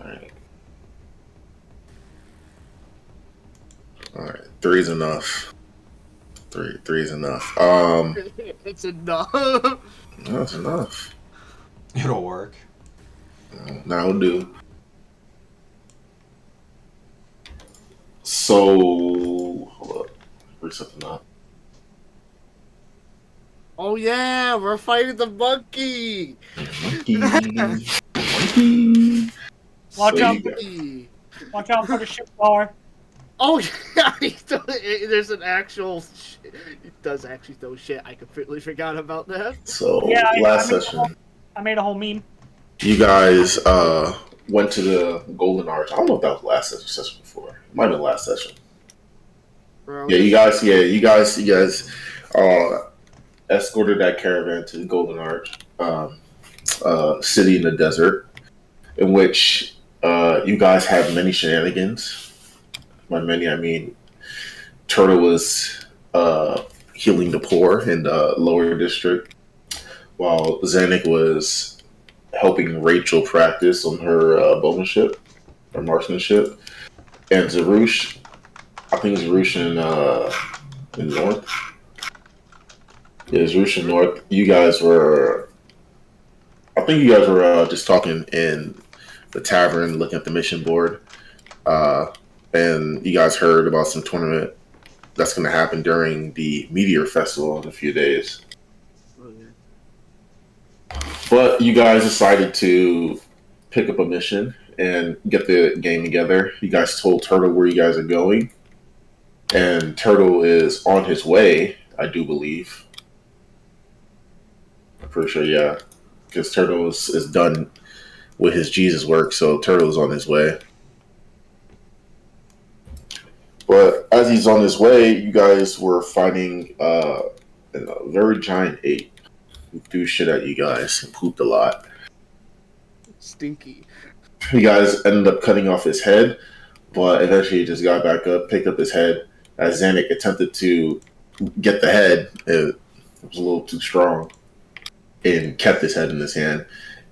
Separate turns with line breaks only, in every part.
Alright. Alright. Three's enough. Three's enough.
It's enough.
That's enough.
It'll work.
That'll do. So, hold up. Bring something up.
Oh yeah, we're fighting the monkey.
Monkey.
Watch
So
out!
you got-
Watch out for the ship bar.
Oh yeah, there's an actual. It does actually throw shit. I completely forgot about that.
So
Yeah,
last session,
I made a whole meme.
you guys went to the Golden Arch. I don't know if that was last session or session before. It might have been last session.
Bro,
Yeah, you guys escorted that caravan to the Golden Arch, city in the desert, in which you guys had many shenanigans. By many, I mean Turtle was healing the poor in the lower district, while Zannik was helping Rachel practice on her bowmanship or marksmanship, and Zaroozh, I think Zaroozh in North. Yeah, Zaroozh in North. You guys were, I think you guys were just talking in the tavern, looking at the mission board, and you guys heard about some tournament that's going to happen during the Meteor Festival in a few days. But you guys decided to pick up a mission and get the game together. You guys told Turtle where you guys are going, and Turtle is on his way, I do believe. I'm pretty sure, yeah, because Turtle is done with his Jesus work, so Turtle is on his way. But as he's on his way, you guys were fighting a very giant ape who threw shit at you guys and pooped a lot.
Stinky.
You guys ended up cutting off his head, but eventually he just got back up, picked up his head. As Zannik attempted to get the head, it was a little too strong, and kept his head in his hand.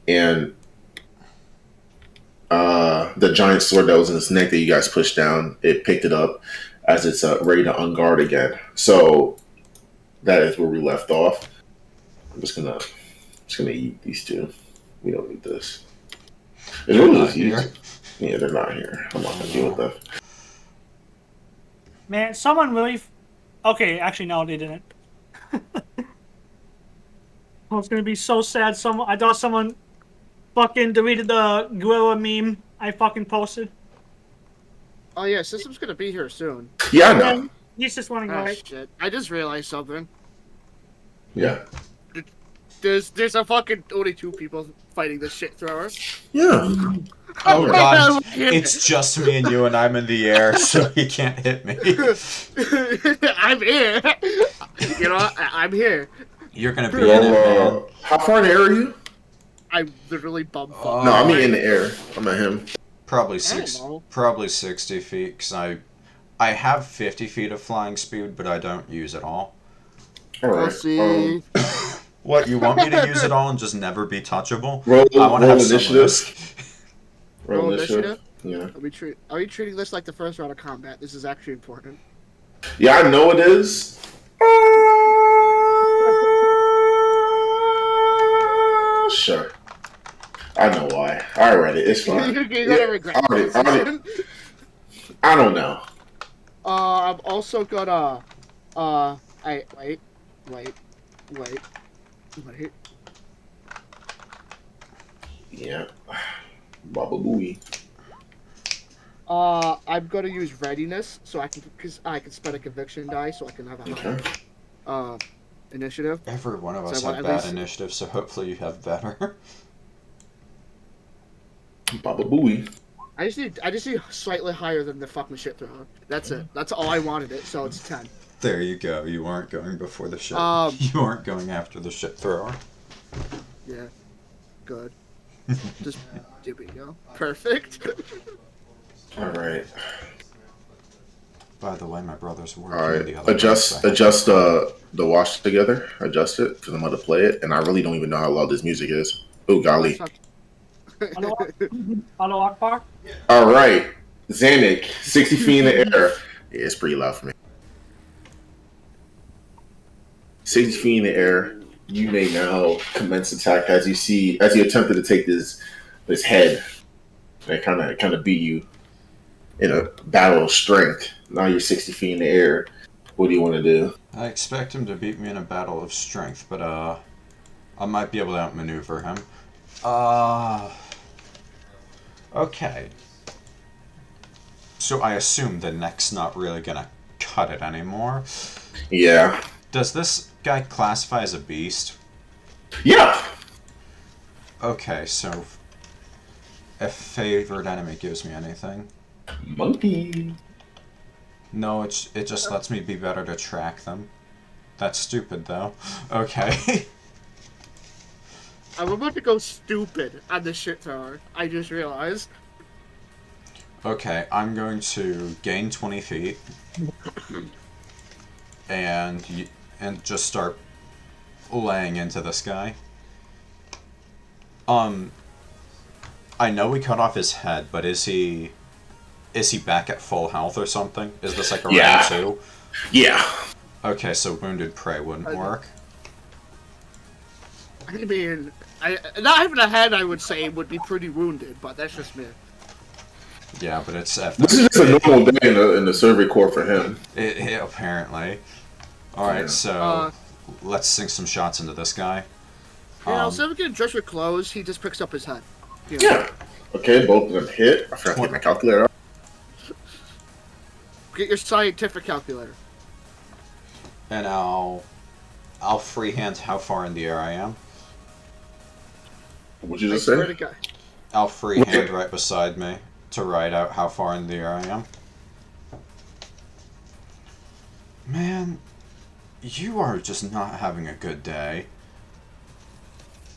And the giant sword that was in his neck that you guys pushed down, it picked it up as it's ready to unguard again. So that is where we left off. I'm just gonna eat these two. We don't need this. It's really just here. Yeah, they're not here. I'm not gonna deal with them.
Man, someone really. Okay, actually, no, they didn't. I was gonna be so sad. I thought someone fucking deleted the gorilla meme I fucking posted.
Oh yeah, system's gonna be here soon.
Yeah, I know.
He's just running
Oh
away.
shit! I just realized something.
Yeah.
There's a fucking only 2 people fighting this shit thrower.
Yeah.
Oh god, it's just me and you, and I'm in the air, so he can't hit me.
I'm here. You know, I'm here.
You're gonna be in it, man.
How far in the air are you?
I'm literally bumfucked.
No, I mean in the air. I'm at him.
Probably
I don't know.
probably 60 feet, because I have 50 feet of flying speed, but I don't use it all.
All right.
Pussy.
What, you want me to use it all and just never be touchable?
Roll
I want to have some
initiative.
risk.
Roll initiative. Yeah.
Are we treating this like the first round of combat? This is actually important.
Yeah, I know it is. Sure. I know why. I read it. It's fine.
You're gonna regret this.
I don't know.
I'm also gonna. Wait.
Yeah. Baba Booey.
I'm gonna use readiness so I can spend a conviction die so I can have a high initiative.
Every one of us
So I
have
want at
bad
least-
initiative, so hopefully you have better.
Baba Booey.
I just need slightly higher than the fucking shit thrower. That's it. That's all I wanted it. So it's 10.
There you go. You weren't going before the ship. You weren't going after the ship thrower.
Yeah. Good. Just there we go. Perfect.
All right.
By the way, my brother's working
All right.
the other
Adjust the watch together. Adjust it because I'm about to play it, and I really don't even know how loud this music is. Oh golly.
Auto Akbar?
All right, Zannik, 60 feet in the air. Yeah, it's pretty loud for me. 60 feet in the air. You may now commence attack as you attempted to take this head. It kind of beat you in a battle of strength. Now you're 60 feet in the air. What do you want to do?
I expect him to beat me in a battle of strength, but I might be able to outmaneuver him. Okay. So I assume the neck's not really gonna cut it anymore.
Yeah.
Does this guy classify as a beast?
Yeah.
Okay, so if favored enemy gives me anything.
Monkey.
No, it just lets me be better to track them. That's stupid, though. Okay.
I'm about to go stupid on this shit tower. I just realized.
Okay, I'm going to gain 20 feet. And just start laying into this guy. I know we cut off his head, but is he back at full health or something? Is this like a round 2?
Yeah.
Okay, so wounded prey wouldn't work.
I mean, not having a head, I would say, would be pretty wounded, but that's just me.
Yeah, but it's
This is just a normal day in the survey corps for him.
It apparently. All right, so let's sink some shots into this guy.
Instead of getting dressed with clothes, he just picks up his head. You know?
Yeah. Okay, both of them hit. I forgot to get my calculator out.
Get your scientific calculator.
And I'll freehand how far in the air I am.
What'd you just
I swear
say?
to God.
I'll freehand right beside me to write out how far in the air I am. Man, you are just not having a good day.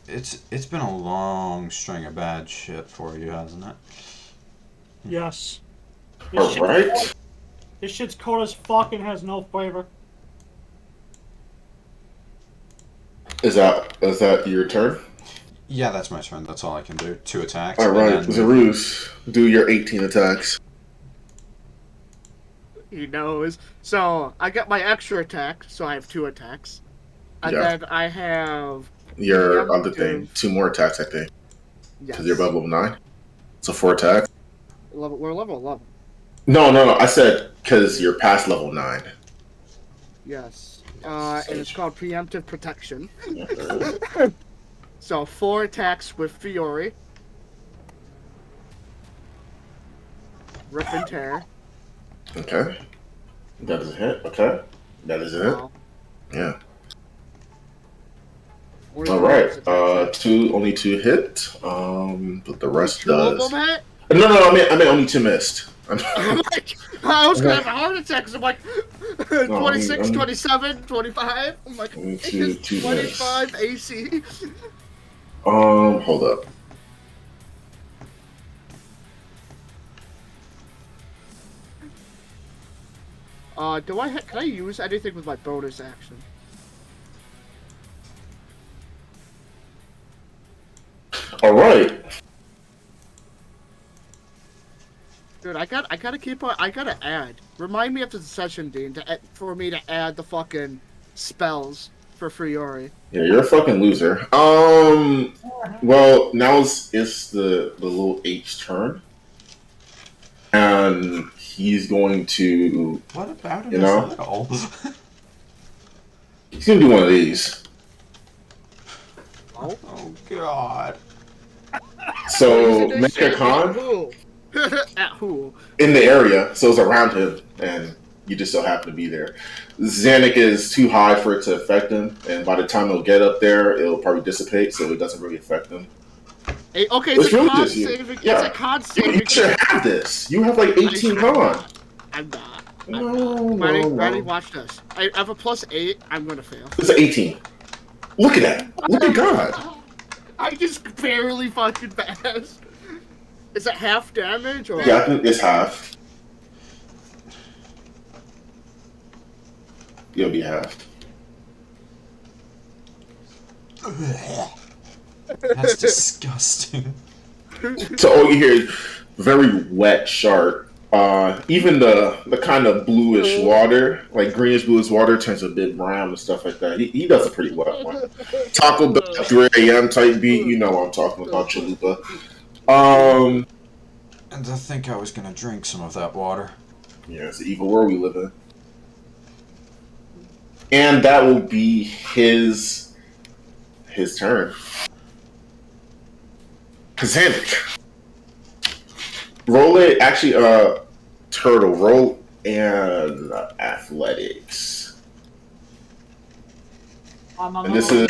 It's been a long string of bad shit for you, hasn't it?
Yes.
Alright.
This shit's cold as fuck and has no flavor.
Is that your turn?
Yeah, that's my turn. That's all I can do. 2 attacks.
Alright, Zaroozh, do your 18 attacks.
He knows. So, I got my extra attack, so I have 2 attacks. And
Yeah.
then I have...
Your other thing, 2 more attacks, I think.
Yes.
Because you're above level 9. So 4 attacks.
We're level 11.
No. I said because you're past level 9.
Yes. And it's called Preemptive Protection. So 4 attacks with Fiore. Rip and tear.
Okay. That is a hit. Okay. That is a hit.
Wow.
Yeah.
Where's
All
the
right.
next attack?
Only 2 hit. But the rest
2 of
does.
them hit?
No. I meant only 2 missed.
I'm like, I was gonna have a heart attack because I'm like 26, 27, 25. I'm like,
Only
it's
two
25 AC.
Hold up.
Can I use anything with my bonus action?
All right.
Dude, I gotta add. Remind me after the session, Dean, for me to add the fucking spells for Fiore.
Yeah, you're a fucking loser. Well, now it's the little H turn, and he's going to.
What about him?
You know?
Little?
He's gonna do one of these.
Oh God.
So make a con
Who? At who?
in the area, so it's around him, and you just so happen to be there. Zannik is too high for it to affect him, and by the time he'll get up there, it'll probably dissipate, so it doesn't really affect him.
Hey, okay,
It's
it's a
really
con
just you.
saving.
Yeah.
It's a con
You
saving.
should have this. You have like 18 con.
I'm not.
No.
Ready? Watch this. I have a +8. I'm gonna fail.
It's an 18. Look at that. Look at God.
I just barely fucking passed. Is it half damage or?
Yeah, I think it's half. It'll be half.
That's disgusting.
So all you hear is very wet shark. Even the kind of bluish water, like greenish bluish water, turns a bit brown and stuff like that. He does a pretty wet one. Taco Bell 3 a.m. type beat, you know what I'm talking about, Chalupa.
And I think I was gonna drink some of that water.
Yeah, it's the evil world we live in. And that will be his turn. Zannik. Roll it, actually, Turtle, roll and athletics. And this is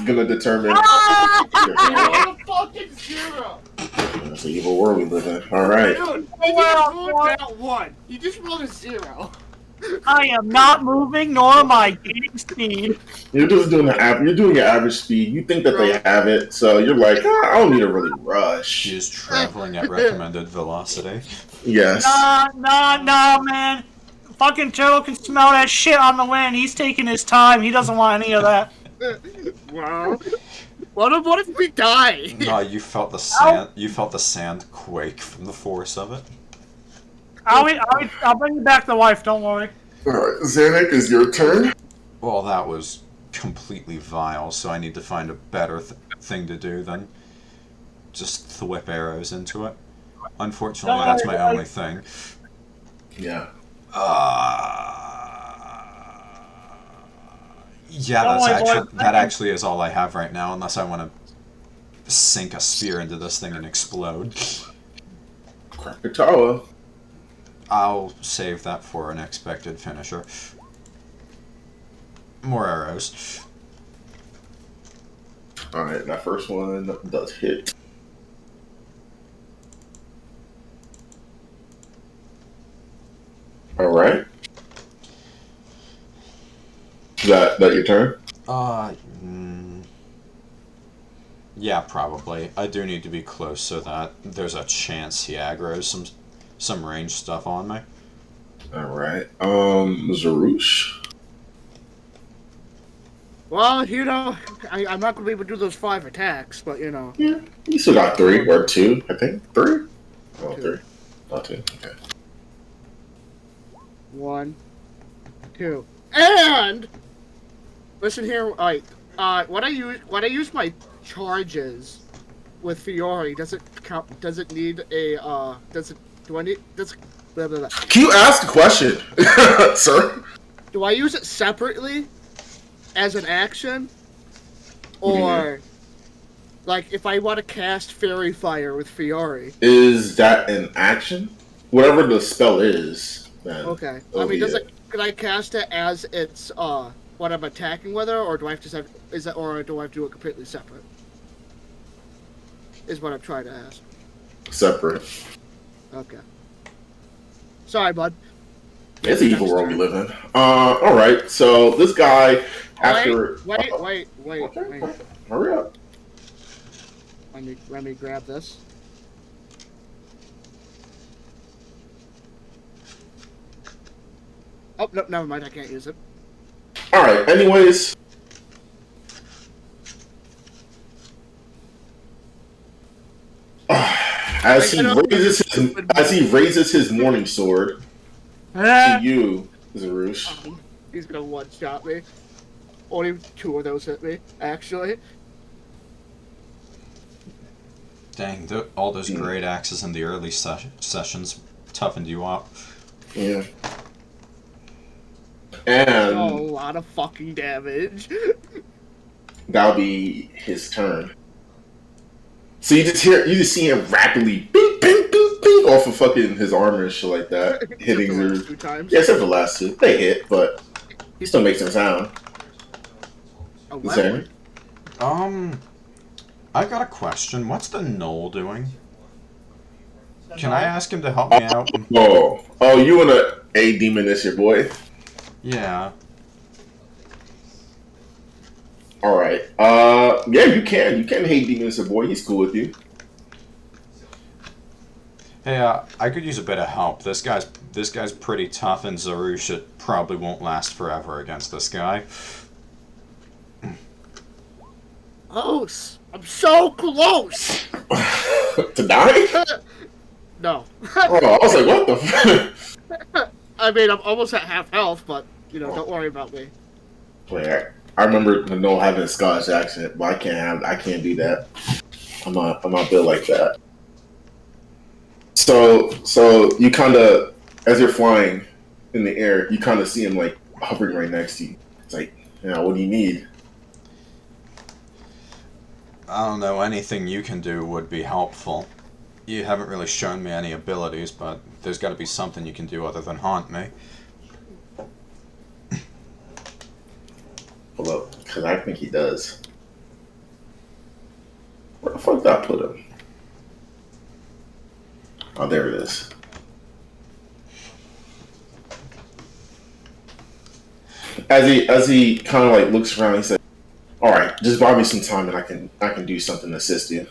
gonna determine.
Fucking zero.
That's the evil world we live in. All right.
Dude, you just rolled that one. You just rolled a 0.
I am not moving, nor am I gaining speed.
You're just doing you're doing your average speed. You think that they have it, so you're like, I don't need to really rush.
She is traveling at recommended velocity.
Yes.
Nah, man. Fucking Turtle can smell that shit on the wind. He's taking his time. He doesn't want any of that.
Wow. What if we die?
No, you felt the sand. You felt the sand quake from the force of it.
I'll bring you back the wife. Don't worry.
All right, Zannik, is your turn.
Well, that was completely vile. So I need to find a better thing to do than just thwip arrows into it. Unfortunately, that's my only thing.
Yeah.
Yeah, that actually is all I have right now, unless I want to sink a spear into this thing and explode.
Krakatoa.
I'll save that for an expected finisher. More arrows.
Alright, that first one does hit. Alright. Is that your turn?
Yeah, probably. I do need to be close so that there's a chance he aggroes some range stuff on me.
Alright. Zaroozh.
Well, you know, I'm not going to be able to do those 5 attacks, but, you know.
Yeah, you still got 3 or 2, I think. 3? Oh,
2.
3. Oh, 2. Okay.
1, 2. And listen here, like, when I use my charges with Fiore, does it count? Does it need a? Do I need? Blah, blah, blah.
Can you ask a question, sir?
Do I use it separately as an action, or like if I want to cast Fairy Fire with Fiore?
Is that an action? Whatever the spell is. Then
Okay. I mean, could I cast it as it's what I'm attacking with her, or do I have to or do I have to do it completely separate? Is what I'm trying to ask.
Separate.
Okay. Sorry, bud.
It's the evil world we live in. Alright, so this guy, after...
Wait.
Okay. Hurry up.
Let me grab this. Oh, no, never mind, I can't use it.
Alright, anyways... As he raises his morning sword to you, Zaroozh.
He's gonna one-shot me. Only 2 of those hit me, actually.
Dang, all those great axes in the early sessions toughened you up.
Yeah. And
a lot of fucking damage.
That'll be his turn. So you just see him rapidly bing, bing, bing, bing, off of fucking his armor and shit like that, hitting Zaroozh.
2 times.
Yeah, except for the last 2. They hit, but he still makes some sound.
Oh, wow.
I got a question. What's the Gnoll doing? Can I ask him to help me out?
Oh, you wanna a demon this your boy?
Yeah.
Alright. Yeah, you can. You can hate demon this your boy. He's cool with you.
Hey, I could use a bit of help. This guy's pretty tough, and Zaroozh probably won't last forever against this guy.
close. I'm so close.
To die?
No.
Oh, I was like, what the
I mean, I'm almost at half health, but, don't worry about me.
Wait, I remember the Gnoll having a Scottish accent, but I can't do that. I'm not built like that. So you kind of, as you're flying in the air, you kind of see him like hovering right next to you. It's like, what do you need?
I don't know, anything you can do would be helpful. You haven't really shown me any abilities, but there's got to be something you can do other than haunt me.
Hold up, because I think he does. Where the fuck did I put him? Oh, there it is. As he kind of like looks around, he says, "All right, just buy me some time, and I can do something to assist you."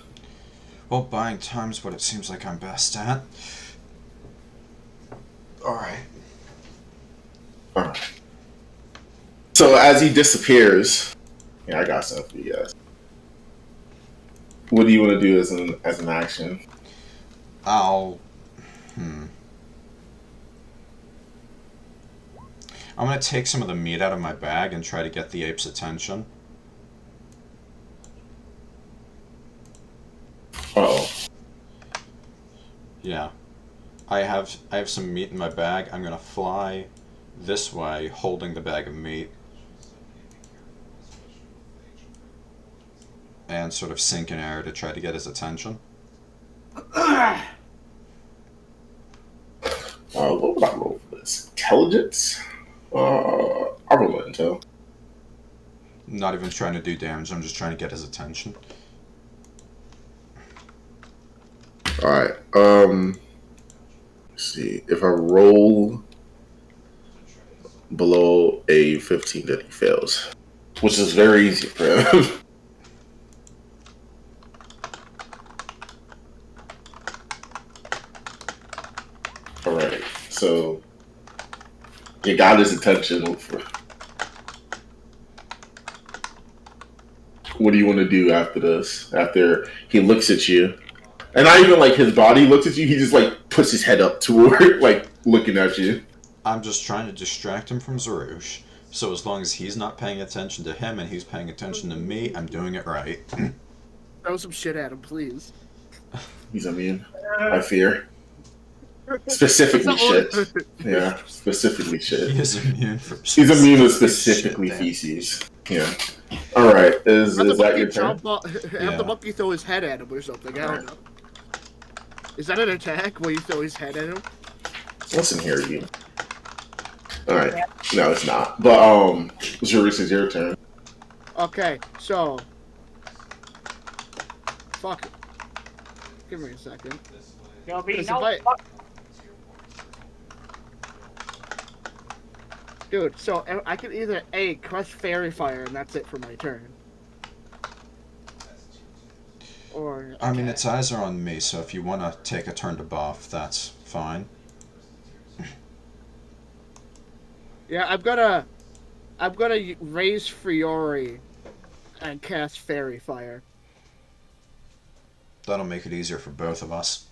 Well, buying time's what it seems like I'm best at. Alright.
All right. So as he disappears, I got something for you guys. What do you want to do as an action?
I'm gonna take some of the meat out of my bag and try to get the ape's attention.
Uh-oh.
Yeah. I have some meat in my bag. I'm gonna fly this way, holding the bag of meat. And sort of sink in air to try to get his attention.
What would I roll for this? Intelligence? I'll roll it intel.
Not even trying to do damage, I'm just trying to get his attention.
Alright, let's see. If I roll below a 15, then he fails. Which is very easy for him. Alright, so you got his attention. What do you want to do after this? After he looks at you, and not even like his body looks at you, he just like puts his head up toward, like looking at you.
I'm just trying to distract him from Zaroozh. So as long as he's not paying attention to him and he's paying attention to me, I'm doing it right.
Throw some shit at him, please.
He's immune. I fear. Specifically shit. Yeah, specifically shit.
He is immune from
He's immune to specifically
shit,
feces. Yeah. Alright, is that your turn?
Have the monkey throw his head at him or something, I don't know. Is that an attack where you throw his head at him?
Listen here, you. Alright. No, it's not. But, Zaroozh, is your turn.
Okay, so... Fuck it. Give me a second.
There'll be
Because
no
if I-
fuck-
Dude, so I can either A, crush fairy fire, and that's it for my turn. Or...
I mean, its eyes are on me, so if you want to take a turn to buff, that's fine.
Yeah, I'm gonna raise Fiore and cast fairy fire.
That'll make it easier for both of us.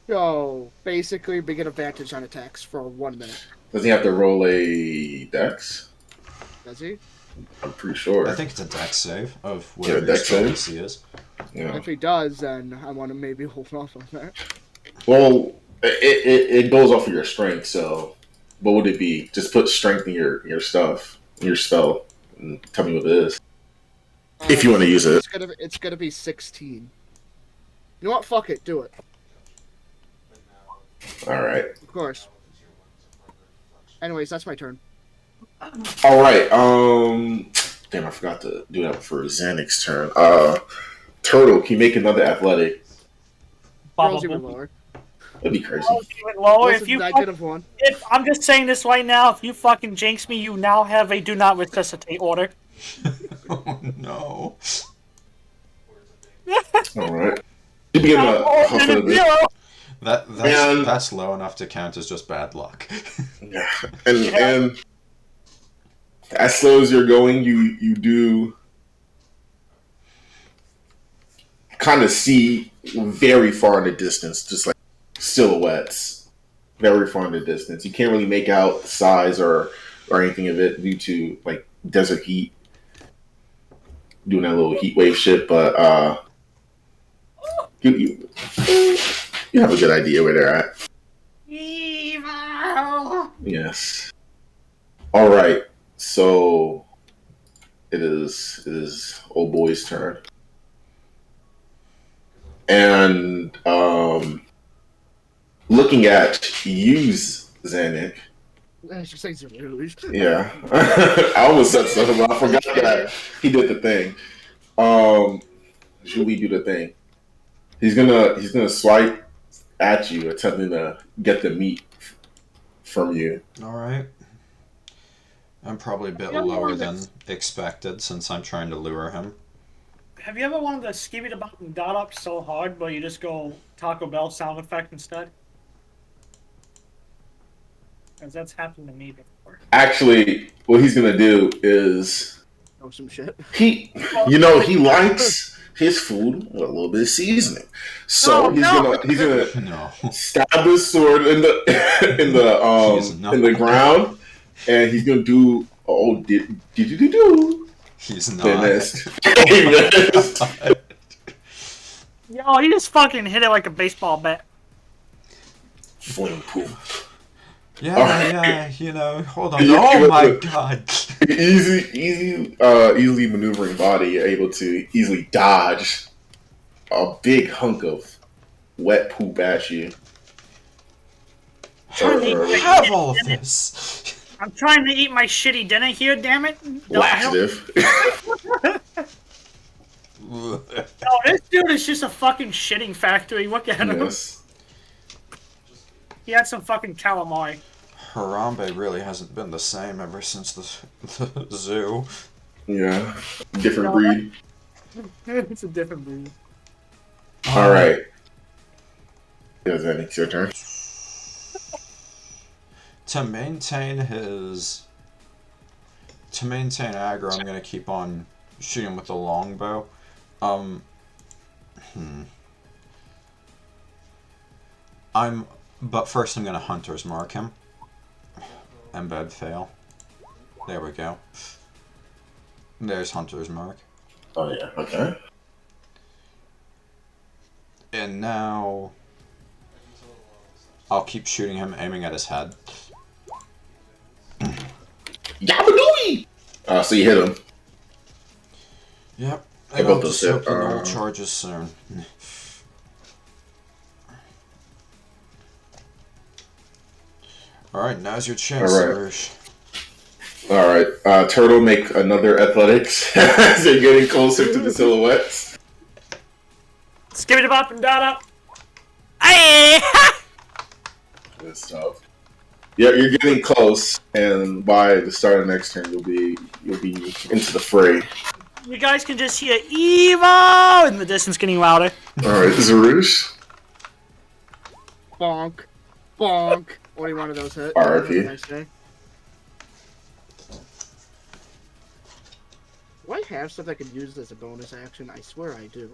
So, basically, we get advantage on attacks for 1 minute.
Does he have to roll a dex?
Does he?
I'm pretty sure.
I think it's a dex save of whatever
dex
your
save?
spell DC is.
Yeah.
If he does, then I want to maybe hold off on that.
Well, it goes off of your strength, so what would it be? Just put strength in your stuff, your spell, and tell me what it is. If you want to use it.
It's gonna be 16. You know what? Fuck it. Do it.
Alright.
Of course. Anyways, that's my turn.
Alright, damn, I forgot to do that for Zannik's turn. Turtle, can you make another athletic?
Girls even lower.
That'd be crazy.
Even lower.
Listen,
If you,
I did have one.
if I'm just saying this right now, if you fucking jinx me, you now have a do not resuscitate order.
Oh no.
Alright. You'd be getting a huff of it.
That's low enough to count as just bad luck.
Yeah. And as slow as you're going, you do kind of see very far in the distance, just like silhouettes, very far in the distance. You can't really make out the size or anything of it due to like desert heat, doing that little heat wave shit. But you have a good idea where they're at.
Evil.
Yes. All right. So it is old boy's turn. And looking at you, Zannik.
I should say Zaroozh.
Yeah. I almost said something, but I forgot that he did the thing. Julie do the thing. He's gonna swipe at you, attempting to get the meat from you.
Alright. I'm probably a bit lower than expected since I'm trying to lure him.
Have you ever wanted to skip it about and dot up so hard, but you just go Taco Bell sound effect instead? Because that's happened to me before.
Actually, what he's gonna do is
Oh, some shit.
he likes his food with a little bit of seasoning. So he's gonna
No.
stab his sword in the in the ground, and he's gonna do do.
He's
He
not.
missed. He missed.
Yo, he just fucking hit it like a baseball bat.
Flame pool.
Yeah, you know, hold on.
You
Oh
give
my
it the-
god.
Easily maneuvering body, you're able to easily dodge a big hunk of wet poop at you.
How do you have all of this?
I'm trying to eat my shitty dinner here, damn it.
Laxative.
No, this dude is just a fucking shitting factory. Look at him.
Yes.
He had some fucking calamari.
Harambe really hasn't been the same ever since the zoo.
Yeah. Different breed.
It's a different breed.
All right. Yeah, Zannik, it's your turn.
To maintain aggro, I'm gonna keep on shooting with the longbow. But first I'm gonna hunter's mark him. Embed fail. There we go. There's hunter's mark.
Oh yeah. Okay.
And now I'll keep shooting him, aiming at his head.
Yabadooey! So you hit him.
Yep.
Hey,
And I'll
both
just
those
hope
hit,
the Gnoll charges soon. Alright, now's your chance, Zaroozh.
All right. Turtle, make another athletics as you're getting closer to the silhouettes.
Skip it up and dot up. Aye!
Good stuff. Yeah, you're getting close, and by the start of next turn, you'll be into the fray.
You guys can just hear evil in the distance getting louder.
All right, Zaroozh.
Bonk. Bonk. Only one of those hit.
RIP.
Nice day. Do I have stuff that could use as a bonus action? I swear I do.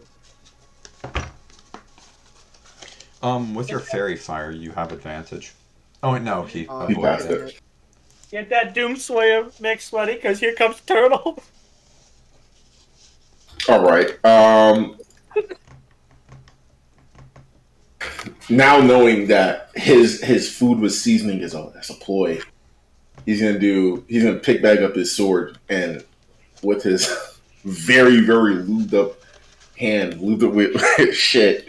With your fairy fire, you have advantage. Oh wait, no, he
He
avoided
passed
it.
it.
Get that Doomslayer mix ready, because here comes Turtle.
All right. Now knowing that his food with seasoning is that's a ploy, he's gonna pick back up his sword and with his very very lubed up hand, lubed up with shit.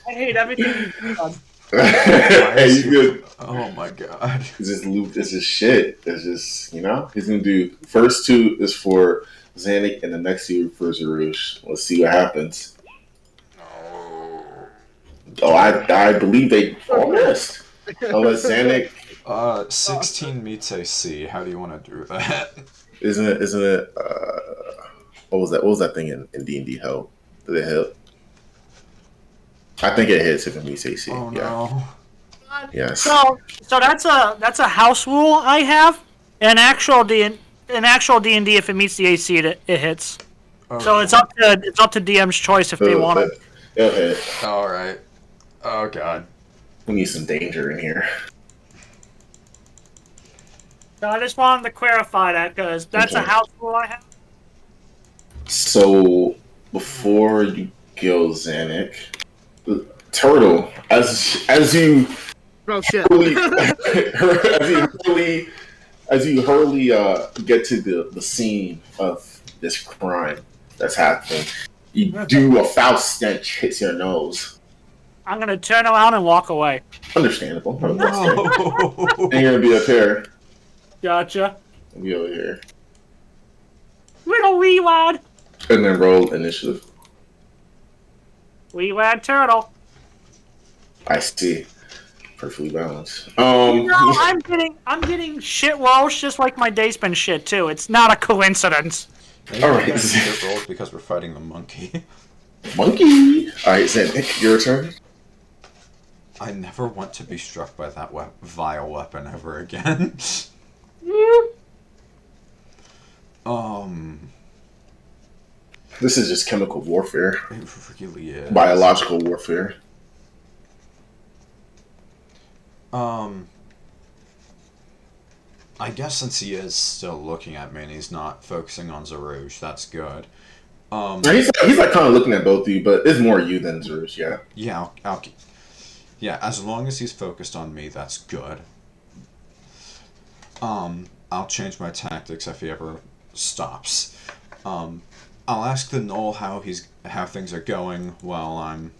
I hate everything you've done.
Hey, you good?
Oh my god.
It's just lubed. It's just shit. It's just he's gonna do first two is for Zannik and the next two for Zaroozh. Let's see what happens. Oh, I believe they all missed. Unless Zannik
16 meets AC. How do you want to do that?
isn't it? What was that? What was that thing in D&D Hell? Did it hit? I think it hits if it meets AC.
Oh
yeah.
no.
Yes.
So that's a house rule I have. In actual D&D, if it meets the AC, it hits.
Okay.
So it's up to DM's choice if they want it.
Go ahead.
Alright. Oh god.
We need some danger in here.
So I just wanted to clarify that because that's a
Okay.
house rule I have.
So before you go, Zannik, Turtle, as you
Oh shit.
hurriedly, as you hurriedly get to the scene of this crime that's happening, you do a foul stench hits your nose.
I'm gonna turn around and walk away.
Understandable.
No.
And you're gonna be up here.
Gotcha.
And be over here.
Little wee lad.
And then roll initiative.
Wee lad turtle.
I see. Perfectly balanced.
I'm getting shit rolls just like my day's been shit too. It's not a coincidence.
Maybe
All
we're
right.
getting shit rolls because we're fighting the monkey.
Monkey. All right, Zannik, your turn.
I never want to be struck by that vile weapon ever again.
This is just chemical warfare,
It really is.
biological warfare.
I guess since he is still looking at me and he's not focusing on Zaroozh, that's good.
He's like kind of looking at both of you, but it's more you than Zaroozh. Yeah.
Yeah, yeah, as long as he's focused on me, that's good. I'll change my tactics if he ever stops. I'll ask the Gnoll how things are going while I'm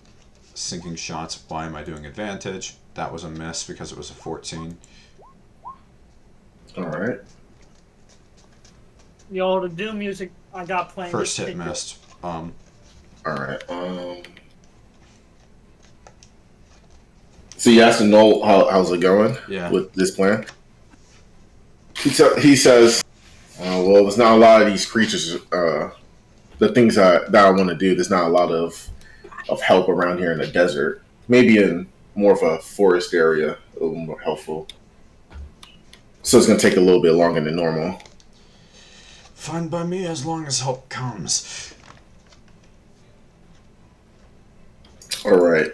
sinking shots. Why am I doing advantage? That was a miss because it was a 14.
All right.
Yo, the Doom music I got playing.
First hit missed.
All right. So you asked the Gnoll how's it going?
Yeah.
With this plan. He says, "Well, there's not a lot of these creatures. The things that I want to do. There's not a lot of help around here in the desert. Maybe in more of a forest area, a little more helpful. So it's going to take a little bit longer than normal."
Fine by me as long as help comes.
All right.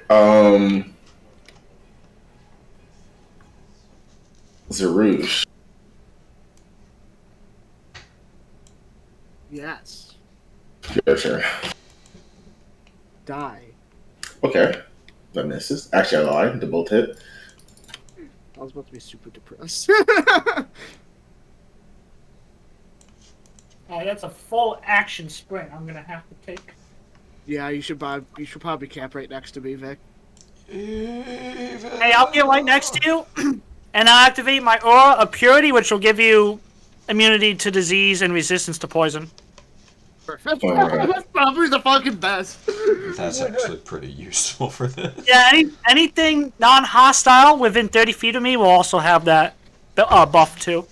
Zaroozh.
Yes.
Your turn.
Die.
Okay. That misses. Actually, I lied. They both hit.
I was about to be super depressed.
That's a full action sprint. I'm gonna have to take.
Yeah, you should probably camp right next to me, Vic.
Hey, I'll get right next to you, and I'll activate my aura of purity, which will give you immunity to disease and resistance to poison.
Perfect.
Alright.
That's probably the fucking best.
That's actually pretty useful for this.
Yeah, anything non-hostile within 30 feet of me will also have that buff too.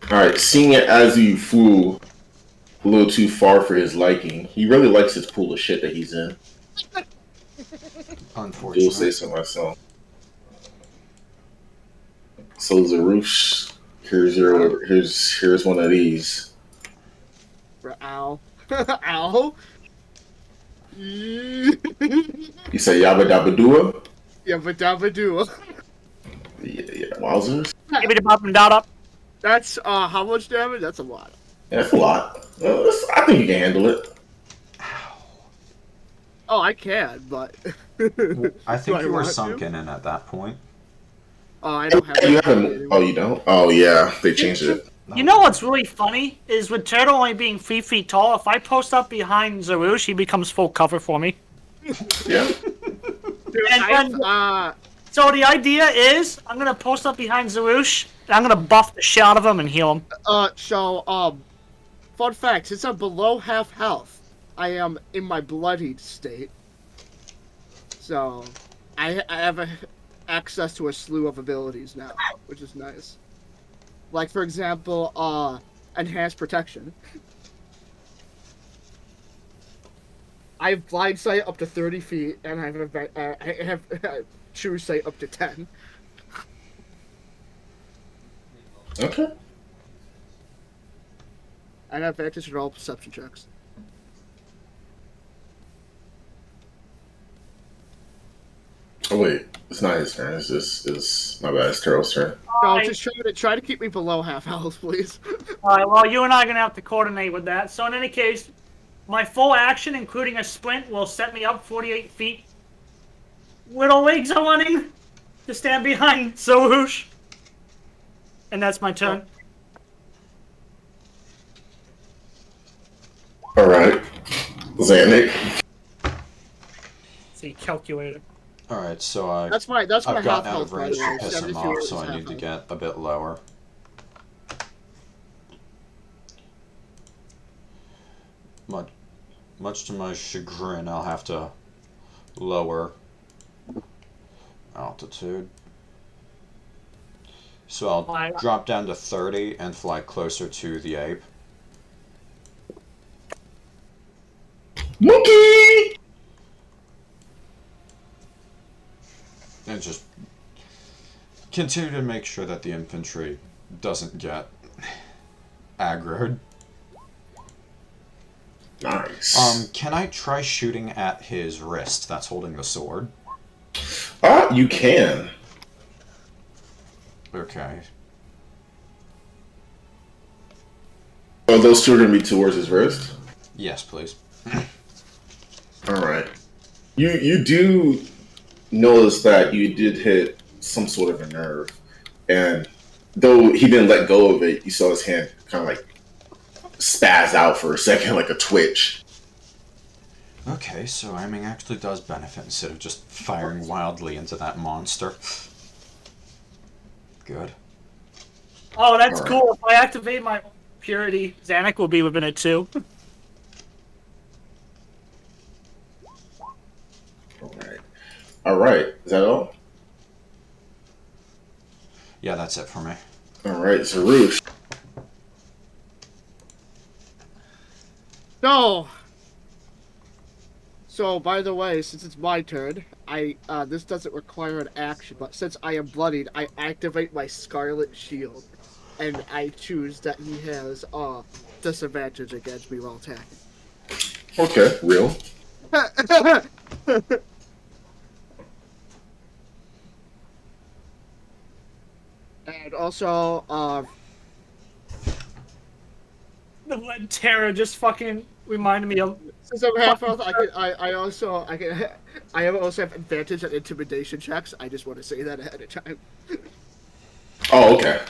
Alright, seeing it as you flew a little too far for his liking, he really likes his pool of shit that he's in. You'll say
Unfortunately.
so myself. So Zaroozh, here's one of these.
Ow. Ow.
You say Yabba Dabba Dua?
Yeah, but dabba do.
Yeah, wowzers.
Give me the bop and dot up.
That's how much damage? That's a lot.
Yeah, that's a lot. I think you can handle it.
Oh, I can, but
I think
Do I
you were
want to?
sunken in at that point.
oh, I don't have.
You
that
haven't.
anymore.
Oh, you don't? Oh, yeah, they changed it.
You know what's really funny is with Turtle only being 3 feet tall, if I post up behind Zaroozh, he becomes full cover for me.
Yeah.
Dude,
And so the idea is, I'm gonna post up behind Zaroozh, and I'm gonna buff the shit out of him and heal him.
Fun fact: since I'm below half health, I am in my bloodied state. So, I have access to a slew of abilities now, which is nice. Like, for example, enhanced protection. I have blind sight up to 30 feet, and I have true sight up to 10.
Okay.
And I have advantage in all perception checks.
Oh wait, it's not his turn. It's my bad. It's Turtle's turn.
No,
Alright,
just try to keep me below half health, please.
well, you and I are going to have to coordinate with that. So in any case, my full action, including a sprint, will set me up 48 feet. Little legs are running to stand behind Zaroozh. And that's my turn.
All right, Zannik.
See, calculator.
Alright, so
That's my
I've
half
gotten out of
health, by
range
the
to
way.
piss him
72
off,
is
so I
half
need to
health.
get a bit lower. Much to my chagrin, I'll have to lower altitude. So I'll drop down to 30 and fly closer to the ape.
Monkey.
And just continue to make sure that the infantry doesn't get aggroed.
Nice.
Can I try shooting at his wrist that's holding the sword?
You can.
Okay.
Oh, those two are gonna be towards his wrist.
Yes, please.
All right. You do notice that you did hit some sort of a nerve, and though he didn't let go of it, you saw his hand kind of like spaz out for a second, like a twitch.
Okay, so aiming actually does benefit instead of just firing wildly into that monster. Good.
Oh, that's
Alright.
cool. If I activate my purity, Zannik will be within it too.
All right. Is that all?
Yeah, that's it for me.
All right, Zaroozh.
No. So, by the way, since it's my turn, this doesn't require an action, but since I am bloodied, I activate my Scarlet Shield, and I choose that he has disadvantage against me while attacking.
Okay, real.
And also,
The Red Terror just fucking reminded me of.
since I'm half health, I also have advantage at intimidation checks. I just want to say that ahead of time.
Oh, okay.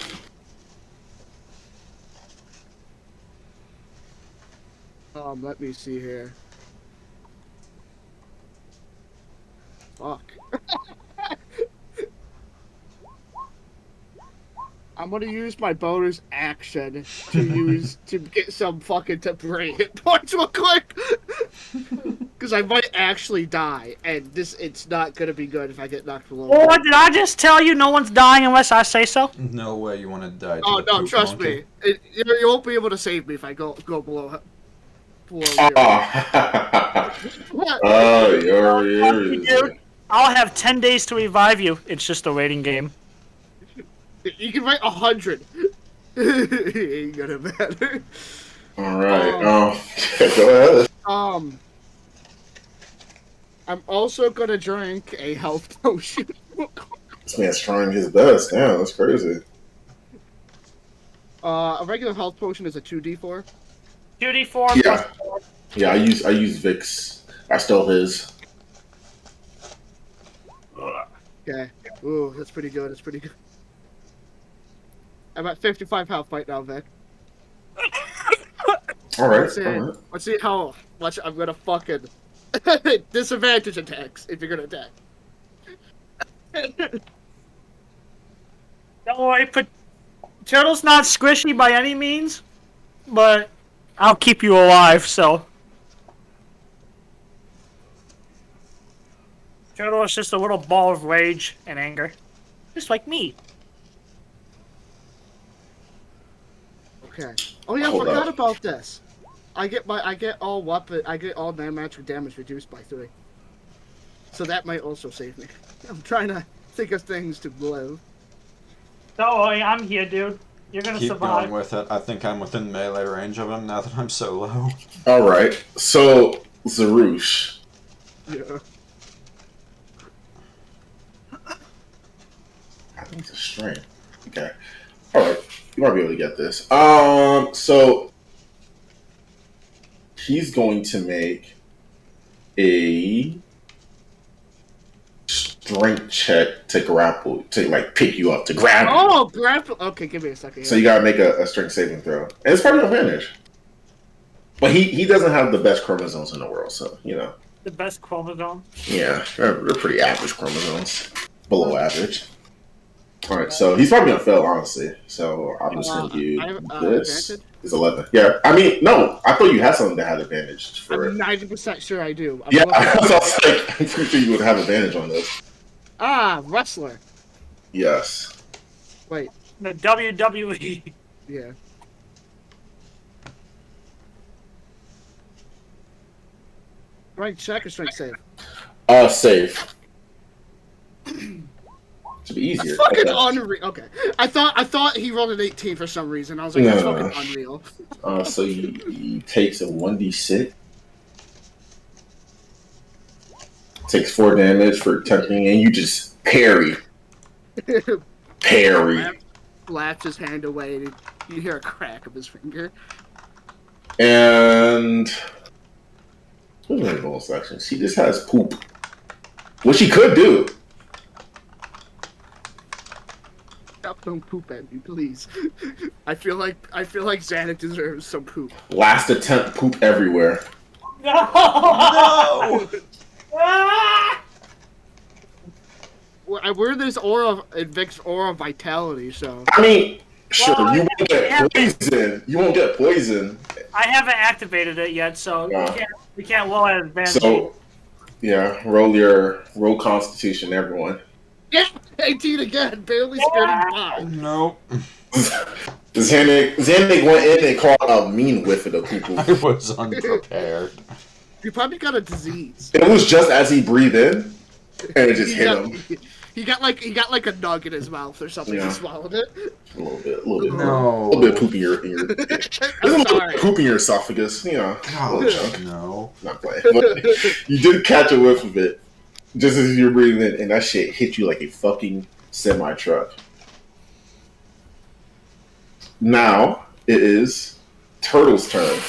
Let me see here. Fuck. I'm gonna use my bonus action to get some fucking temporary hit points real quick. Because I might actually die, and it's not gonna be good if I get knocked below.
Oh, did I just tell you no one's dying unless I say so?
No way you want to die to
Oh
the
no,
poop
trust
monkey.
me. You won't be able to save me if I go below zero.
Oh, you're
Dude, I'll have 10 days to revive you. It's just a rating game.
You can write 100. Ain't gonna matter.
All right. Go ahead.
I'm also gonna drink a health potion.
This man's trying his best. Damn, that's crazy.
A regular health potion is a 2d4.
2d4
Yeah.
plus 4.
Yeah, I use Vic's. I stole his.
Okay. Ooh, that's pretty good. That's pretty good. I'm at 55 health right now, Vic.
All right.
Let's see how much I'm gonna fucking disadvantage attacks if you're gonna attack.
Don't worry, Turtle's not squishy by any means, but I'll keep you alive, so. Turtle is just a little ball of rage and anger. Just like me.
Okay. Oh yeah, I
Hold
forgot
up.
about this. I get all non-magic damage reduced by 3. So that might also save me. I'm trying to think of things to live.
Don't worry, I'm here, dude. You're gonna
Keep
survive.
going with it. I think I'm within melee range of him now that I'm so low.
All right. So Zaroozh,
Yeah.
think it's a strength. Okay. All right. You might be able to get this. So he's going to make a strength check to grapple, to like pick you up, to grab you.
Oh, grapple. Okay, give me a second.
So you gotta make a strength saving throw, and it's probably an advantage. But he doesn't have the best chromosomes in the world, so you know.
The best chromosome.
Yeah, they're pretty average chromosomes, below average. All right, so he's probably gonna fail, honestly. So I'm just gonna give this.
Advantage?
Is 11. Yeah, I mean, no, I thought you had something that had advantage for
I'm
it.
90% sure I do.
Yeah, I was like, I'm pretty sure you would have advantage on this.
Wrestler.
Yes.
Wait,
The WWE.
yeah. Strength check or strength save?
Save. Should be easier.
That's fucking
Okay.
unreal. Okay, I thought he rolled an 18 for some reason. I was like, that's
No.
fucking unreal.
So he takes a 1d6. Takes 4 damage for attempting, and you just parry.
Slaps his hand away, and you hear a crack of his finger.
And what's my bonus action? She just has poop, which she could do.
Stop, don't poop at me, please. I feel like Zannik deserves some poop.
Last attempt, poop everywhere.
No! Ah!
We're this aura, it Vic's aura of vitality, so.
I mean, sure,
Well,
you won't get poison. You won't get poison.
I haven't activated it yet, so
Yeah.
we can't roll at advantage.
So, yeah, roll Constitution, everyone.
Yeah, 18 again, barely skirting by.
Nope.
Zannik went in and caught a mean whiff of the poo-poo.
I was unprepared.
You probably got a disease.
It was just as he breathed in, and it just hit him.
He got like a nug in his mouth or something.
Yeah.
He swallowed it.
A little bit.
No.
A little bit of poop in your There's a
I'm
little
sorry.
poop in your esophagus, you know. A little
God,
chunk.
no.
Not playing. But you did catch a whiff of it just as you're breathing in, and that shit hit you like a fucking semi-truck. Now it is Turtle's turn.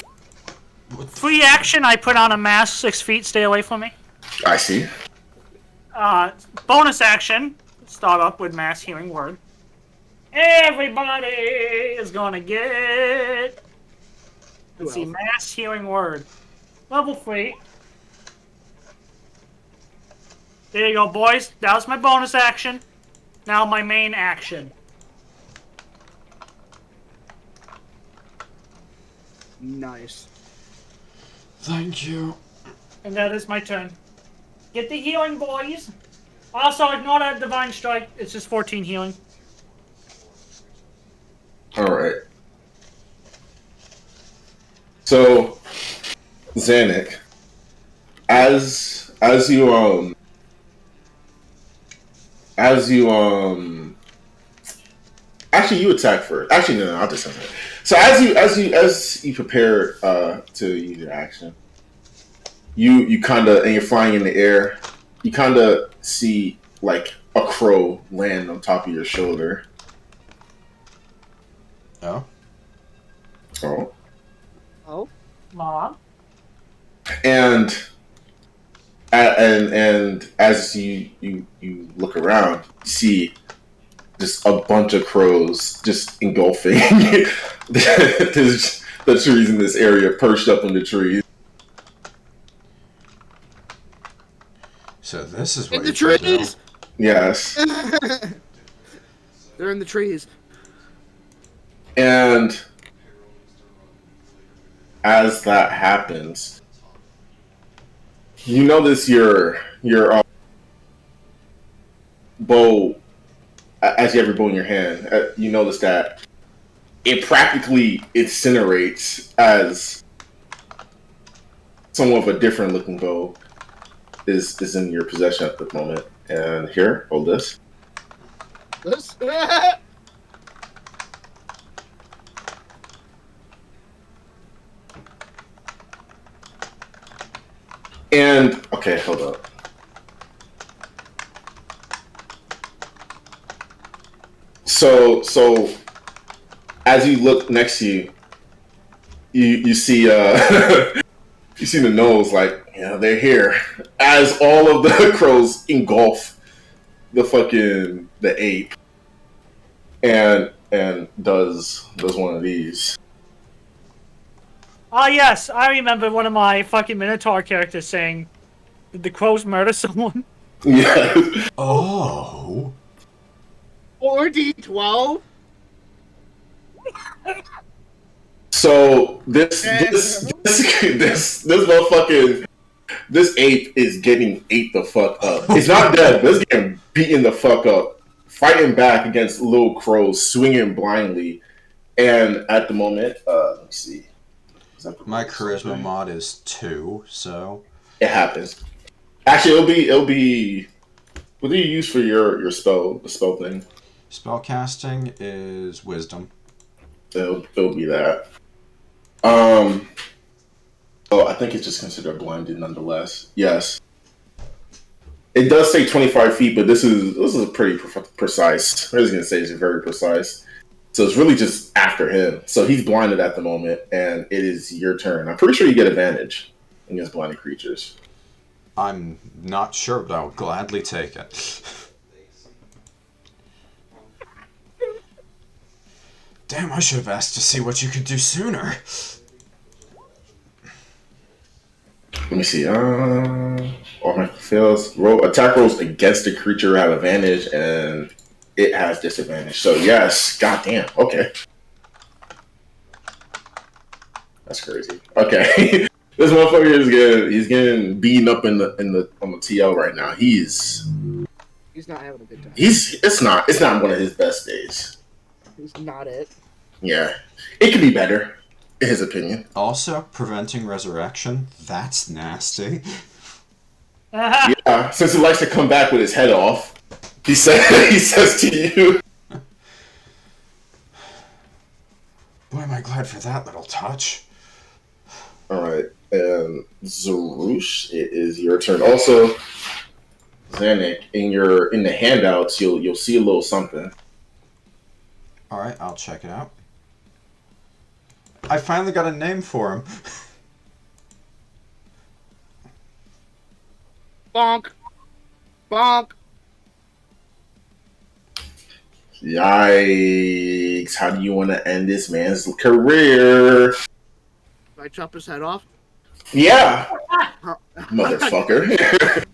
Free action, I put on a mask 6 feet, stay away from me.
I see.
Bonus action, start up with mass healing word. Everybody is gonna get. Let's see, mass healing word. Level 3. There you go, boys. That was my bonus action. Now my main action.
Nice.
Thank you.
And that is my turn. Get the healing, boys. Also, ignore that divine strike. It's just 14 healing.
All right. So, Zannik, as you actually you attack first. Actually, no, I'll just say that. So as you prepare to use your action, you kind of, and you're flying in the air, you kind of see like a crow land on top of your shoulder.
Oh?
Oh.
Oh.
Mom?
And as you look around, you see just a bunch of crows just engulfing the trees in this area, perched up in the trees.
So this is what
In the
you do.
trees.
Yes.
They're in the trees.
And as that happens, you notice your bow, as you have your bow in your hand, you notice that it practically incinerates as somewhat of a different looking bow is in your possession at the moment. And here, hold this.
This?
And okay, hold up. So as you look next to you, you see you see the gnolls like, yeah, they're here. As all of the crows engulf the ape and does one of these.
Ah, yes, I remember one of my fucking Minotaur characters saying, "Did the crows murder someone?"
Yeah.
Oh.
4d12.
So this motherfucking this ape is getting ate the fuck up. It's not dead, but it's getting beaten the fuck up, fighting back against little crows, swinging blindly. And at the moment, let me see.
My charisma mod is 2, so
It happens. Actually, it'll be. What do you use for your spell? The spell thing.
spellcasting is wisdom.
It'll be that. Oh, I think it's just considered blinded nonetheless. Yes. It does say 25 feet, but this is pretty precise. I was gonna say it's very precise. So it's really just after him. So he's blinded at the moment, and it is your turn. I'm pretty sure you get advantage against blinded creatures.
I'm not sure, but I would gladly take it. Damn, I should have asked to see what you could do sooner.
Let me see. All my fails. Attack rolls against the creature have advantage, and it has disadvantage. So yes, goddamn. Okay, that's crazy. Okay, this motherfucker he's getting beaten up on the TL right now. He's
not having a good time.
It's not one of his best days.
He's not it.
Yeah, it could be better, in his opinion.
Also, preventing resurrection, that's nasty.
Yeah, since he likes to come back with his head off, he says to you,
Boy, am I glad for that little touch.
Alright, and Zaroozh, it is your turn. Also, Zannik, in the handouts, you'll see a little something.
Alright, I'll check it out. I finally got a name for him.
Bonk. Bonk.
Yikes, how do you want to end this man's career?
I chop his head off.
Yeah, motherfucker.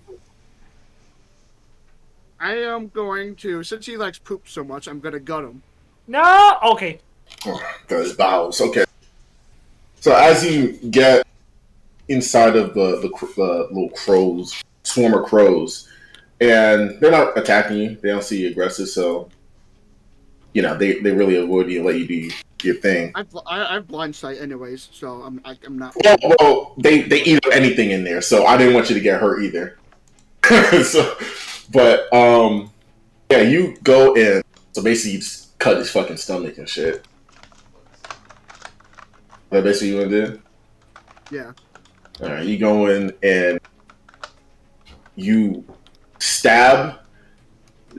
I am going to, since he likes poop so much, I'm gonna gut him.
No. Okay.
Those bowels. Okay. So as you get inside of the little crows, swarm of crows, and they're not attacking you. They don't see you aggressive, so they really avoid you and let you do your thing.
I've blind sight anyways, so I'm not.
Well, they eat up anything in there, so I didn't want you to get hurt either. But yeah, you go in. So basically, you just cut his fucking stomach and shit. That basically you want to do?
Yeah.
All right, you go in and you stab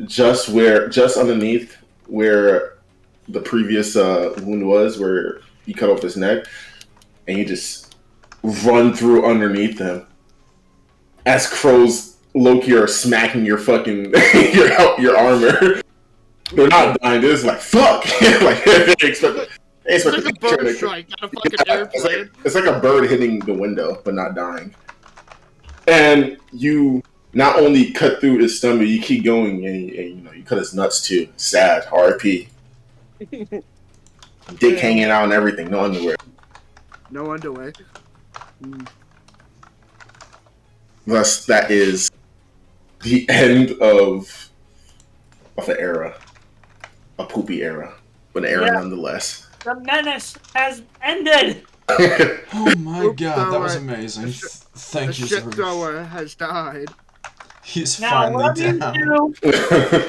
just underneath where the previous wound was, where you cut off his neck, and you just run through underneath him. As crows, Loki, are smacking your fucking your armor. They're not dying. They're just like fuck. Like they expect.
It's like a bird strike on a fucking airplane.
It's like a bird hitting the window, but not dying. And you not only cut through his stomach, you keep going, and you cut his nuts too. Sad, R.I.P. Dick hanging out and everything, no underwear.
No underwear.
Thus, that is the end of an era, a poopy era, but an era nonetheless.
The menace has ended.
Oh my god, that was amazing. Thank you,
The shit
Zaroozh.
thrower has died.
He's
Now
finally
what do you
down.
do?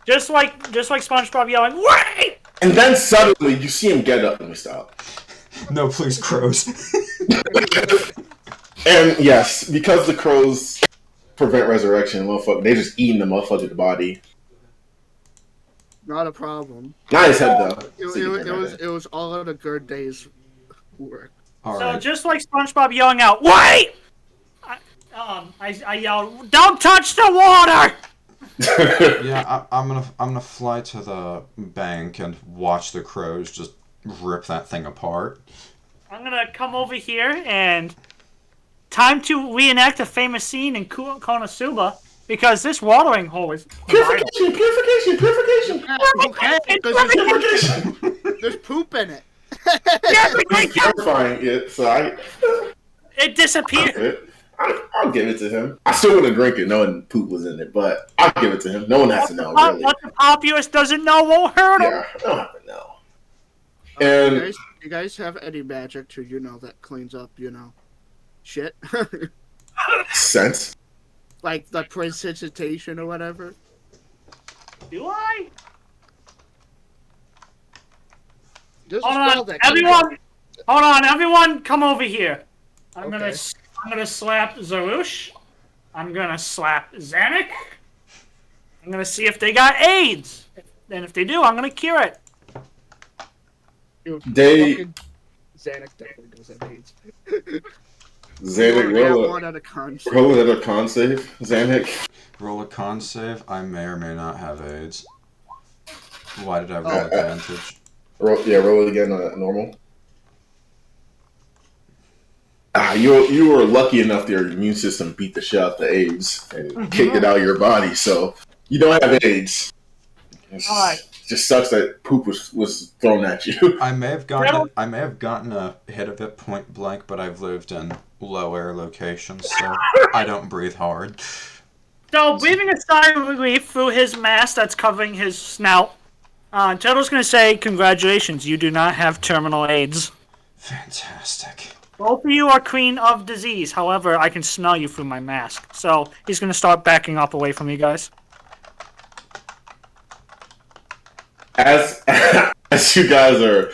Just like SpongeBob yelling, "Wait!"
And then suddenly you see him get up. Let me stop.
No, please, crows.
And yes, because the crows prevent resurrection, motherfucker, they just eating the motherfucker's body.
Not a problem.
Nice head though.
It was all in a good day's work.
All
So
right.
just like SpongeBob yelling out, "Wait!" I yelled, "Don't touch the water!"
Yeah, I'm gonna fly to the bank and watch the crows just rip that thing apart.
I'm gonna come over here and time to reenact a famous scene in Konosuba because this watering hole is vital.
Purification.
Okay, because there's poop in it.
He's purifying it, so
It disappeared.
I'll give it to him. I still wouldn't drink it knowing poop was in it, but I'll give it to him. No one has to know, really.
What the populace doesn't know won't hurt them.
Yeah, I don't have to know. And
you guys have any magic to, that cleans up, shit?
sense.
Like the precipitation or whatever?
Do I?
Just
Hold
a spell
on,
that
everyone. Hold on, everyone, come over here. I'm
Okay.
gonna slap Zaroozh. I'm gonna slap Zannik. I'm gonna see if they got AIDS. And if they do, I'm gonna cure it.
Fucking Zannik definitely does have AIDS.
Zanik,
roll one out of con.
roll another con save. Zanik.
Roll a con save. I may or may not have AIDS. Why did I roll advantage?
Roll it again on normal. You were lucky enough that your immune system beat the shit out of the AIDS and kicked it out of your body, so you don't have AIDS. It just sucks that poop was thrown at you.
I may have gotten a hit of it point blank, but I've lived in low air locations, so I don't breathe hard.
So, breathing a sigh of relief through his mask that's covering his snout, Turtle's gonna say, "Congratulations, you do not have terminal AIDS.
Fantastic.
Both of you are clean of disease. However, I can smell you through my mask." So, he's gonna start backing up away from you guys.
As you guys are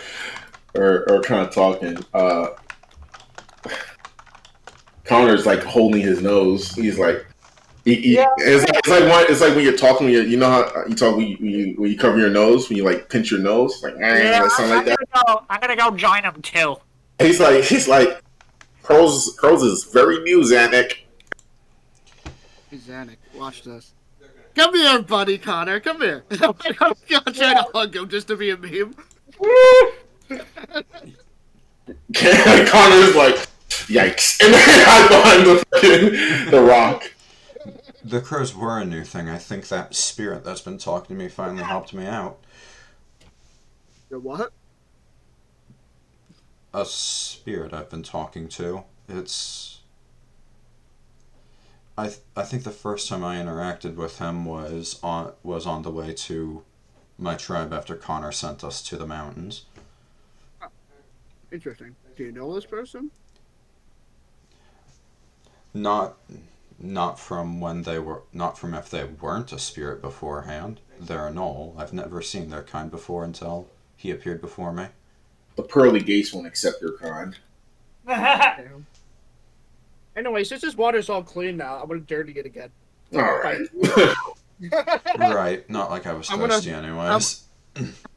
kind of talking, Connor's like holding his nose. He's like, it's like when you're talking, you know how you talk when you cover your nose, when you like pinch your nose, like something like that.
I'm gonna go join him too.
He's like, Curls is very new, Zanik.
Hey, Zannik, watch this. Come here, buddy, Connor. Come here. I'm trying to hug him just to be a meme.
Connor's like, yikes, and then I behind the rock.
The crows were a new thing. I think that spirit that's been talking to me finally helped me out.
The what?
A spirit I've been talking to. It's... I think the first time I interacted with him was on the way to my tribe after Connor sent us to the mountains.
Interesting. Do you know this person?
Not from if they weren't a spirit beforehand. They're a Gnoll. I've never seen their kind before until he appeared before me.
The pearly gates won't accept your kind.
Damn. Anyway, since this water's all clean now, I'm gonna dirty it again.
All right.
Right. Not like I was thirsty anyways.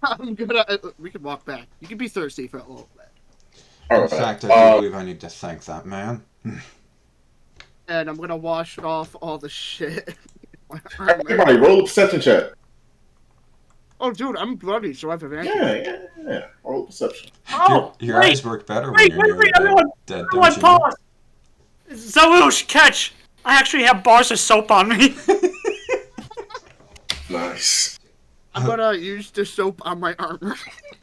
I'm gonna. We can walk back. You can be thirsty for a little bit.
All
In
right.
fact, I do believe I need to thank that man.
And I'm gonna wash off all the shit.
Everybody, roll a perception check.
Oh, dude, I'm bloody, so I have advantage.
Yeah. Roll perception.
Oh,
Your
wait,
eyes work better
wait,
when you're
wait,
near
everyone,
dead,
everyone
don't you know?
pause. Zaroozh, catch! I actually have bars of soap on me.
Nice.
I'm gonna use the soap on my armor.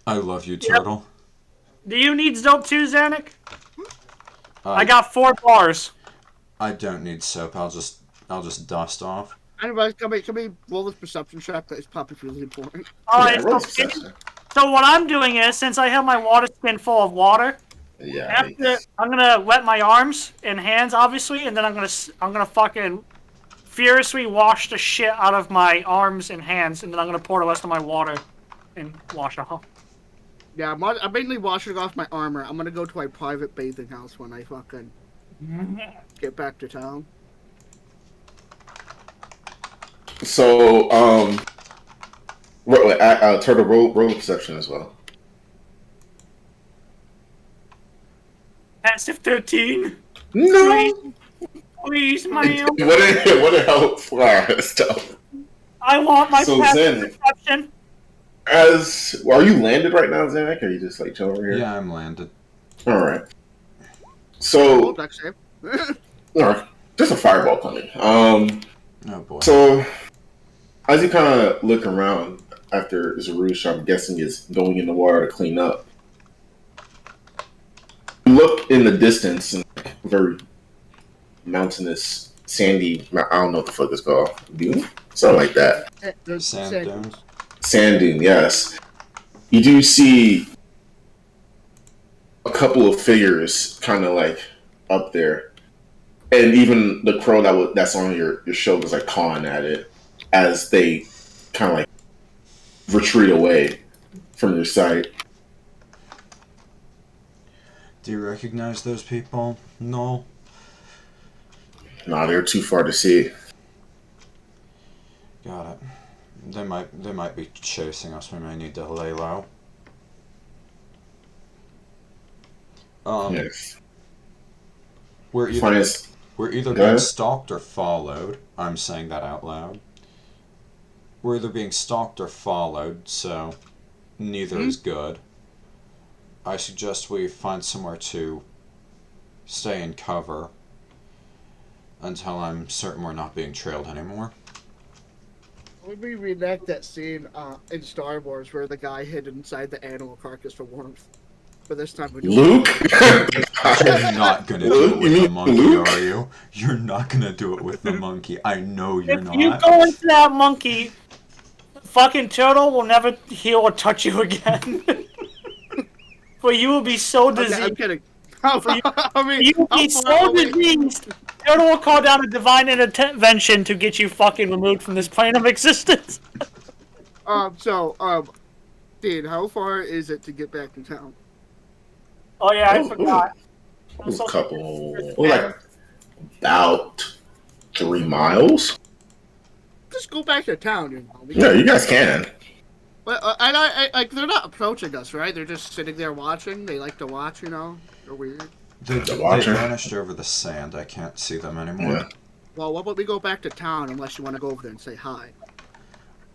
I love you, Turtle.
Do you need soap too, Zannik? I got 4 bars.
I don't need soap. I'll just dust off.
Anyway, can we roll this perception check? That is probably really important.
Alright,
roll
so,
perception.
so what I'm doing is, since I have my water skin full of water,
Yeah.
I'm gonna wet my arms and hands, obviously, and then I'm gonna fucking furiously wash the shit out of my arms and hands, and then I'm gonna pour the rest of my water and wash off.
Yeah, I'm mainly washing off my armor. I'm gonna go to my private bathing house when I fucking get back to town.
So, Turtle roll perception as well.
Passive 13.
No.
Please, ma'am.
What a help for us,
I want my
So,
passive
Zannik,
perception.
are you landed right now, Zannik? Or are you just like chilling over here?
Yeah, I'm landed.
All right.
Roll
So,
deck save.
all right, just a fireball coming.
Oh boy.
So, as you kind of look around after Zaroozh, I'm guessing is going in the water to clean up. You look in the distance and very mountainous, sandy. I don't know what the fuck it's called. Dune? Something like that.
Sand dunes.
Sand dune, yes. You do see a couple of figures kind of like up there. And even the crow that's on your shoulders like cawing at it as they kind of like retreat away from your sight.
Do you recognize those people? No.
Nah, they're too far to see.
Got it. They might be chasing us. We may need to lay low.
Yes.
We're either
Finest.
we're either
Go
being
ahead.
stalked or followed. I'm saying that out loud. We're either being stalked or followed, so neither is good. I suggest we find somewhere to stay in cover until I'm certain we're not being trailed anymore.
Would we reenact that scene in Star Wars where the guy hid inside the animal carcass for warmth? But this time we do
Luke?
You're not gonna do it
You
with the
mean
monkey,
Luke?
are you? You're not gonna do it with the monkey. I know you're
If
not.
you go into that monkey, fucking turtle will never heal or touch you again. For you will be so diseased.
I'm kidding. I mean,
You will
how
be
far
so
away-
diseased. Turtle will call down a divine intervention to get you fucking removed from this plane of existence.
Dean, how far is it to get back to town?
Oh yeah, I
Ooh,
forgot.
It was a couple, like about 3 miles.
Just go back to town, you know.
Yeah, you guys can.
But I like they're not approaching us, right? They're just sitting there watching. They like to watch, you know. They're weird.
They
watcher.
vanished over the sand. I can't see them anymore.
Yeah.
Well, what about we go back to town unless you want to go over there and say hi?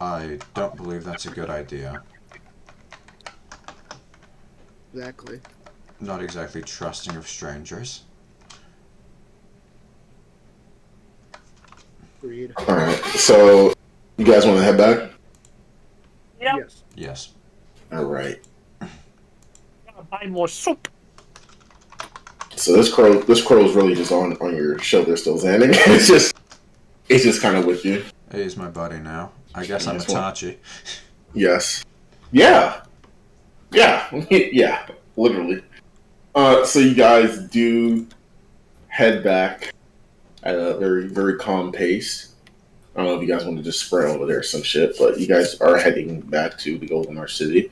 I don't believe that's a good idea.
Exactly.
Not exactly trusting of strangers.
Agreed.
All right. So, you guys want to head back?
Yeah.
Yes.
Yes.
All right.
Gotta buy more soup.
So this crow is really just on your shoulder still, Zannik. It's just kind of with you.
Hey, he's my buddy now. I guess I'm
Nice one.
Itachi.
Yes. Yeah. Yeah. Yeah. Literally. So you guys do head back at a very, very calm pace. I don't know if you guys want to just spread over there or some shit, but you guys are heading back to the Golden Arch City.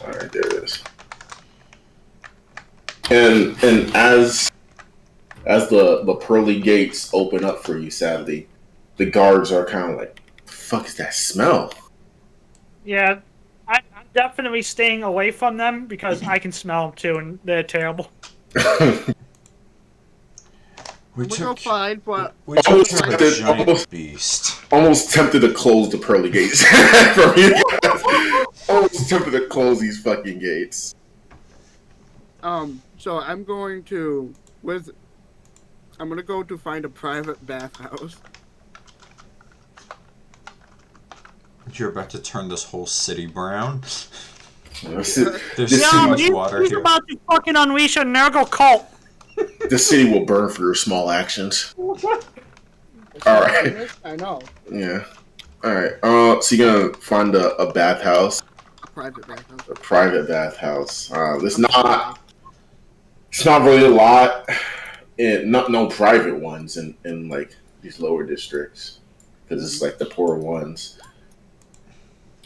All right, there it is. And as the pearly gates open up for you, sadly, the guards are kind of like, "The fuck is that smell?"
Yeah, I'm definitely staying away from them because I can smell them too, and they're terrible.
We
We'll go
took
find, but
we took care of a giant beast.
Almost tempted to close the pearly gates from you guys. Almost tempted to close these fucking gates.
so I'm going to go to find a private bathhouse.
You're about to turn this whole city brown.
This
There's
This
too
city-
much
he's
water here.
about to fucking unleash a Nurgle cult.
city will burn for your small actions. All right.
I know.
Yeah. All right. So you're gonna find a bathhouse,
A private bathhouse.
a private bathhouse. It's not really a lot, and no private ones in like these lower districts, because it's like the poor ones.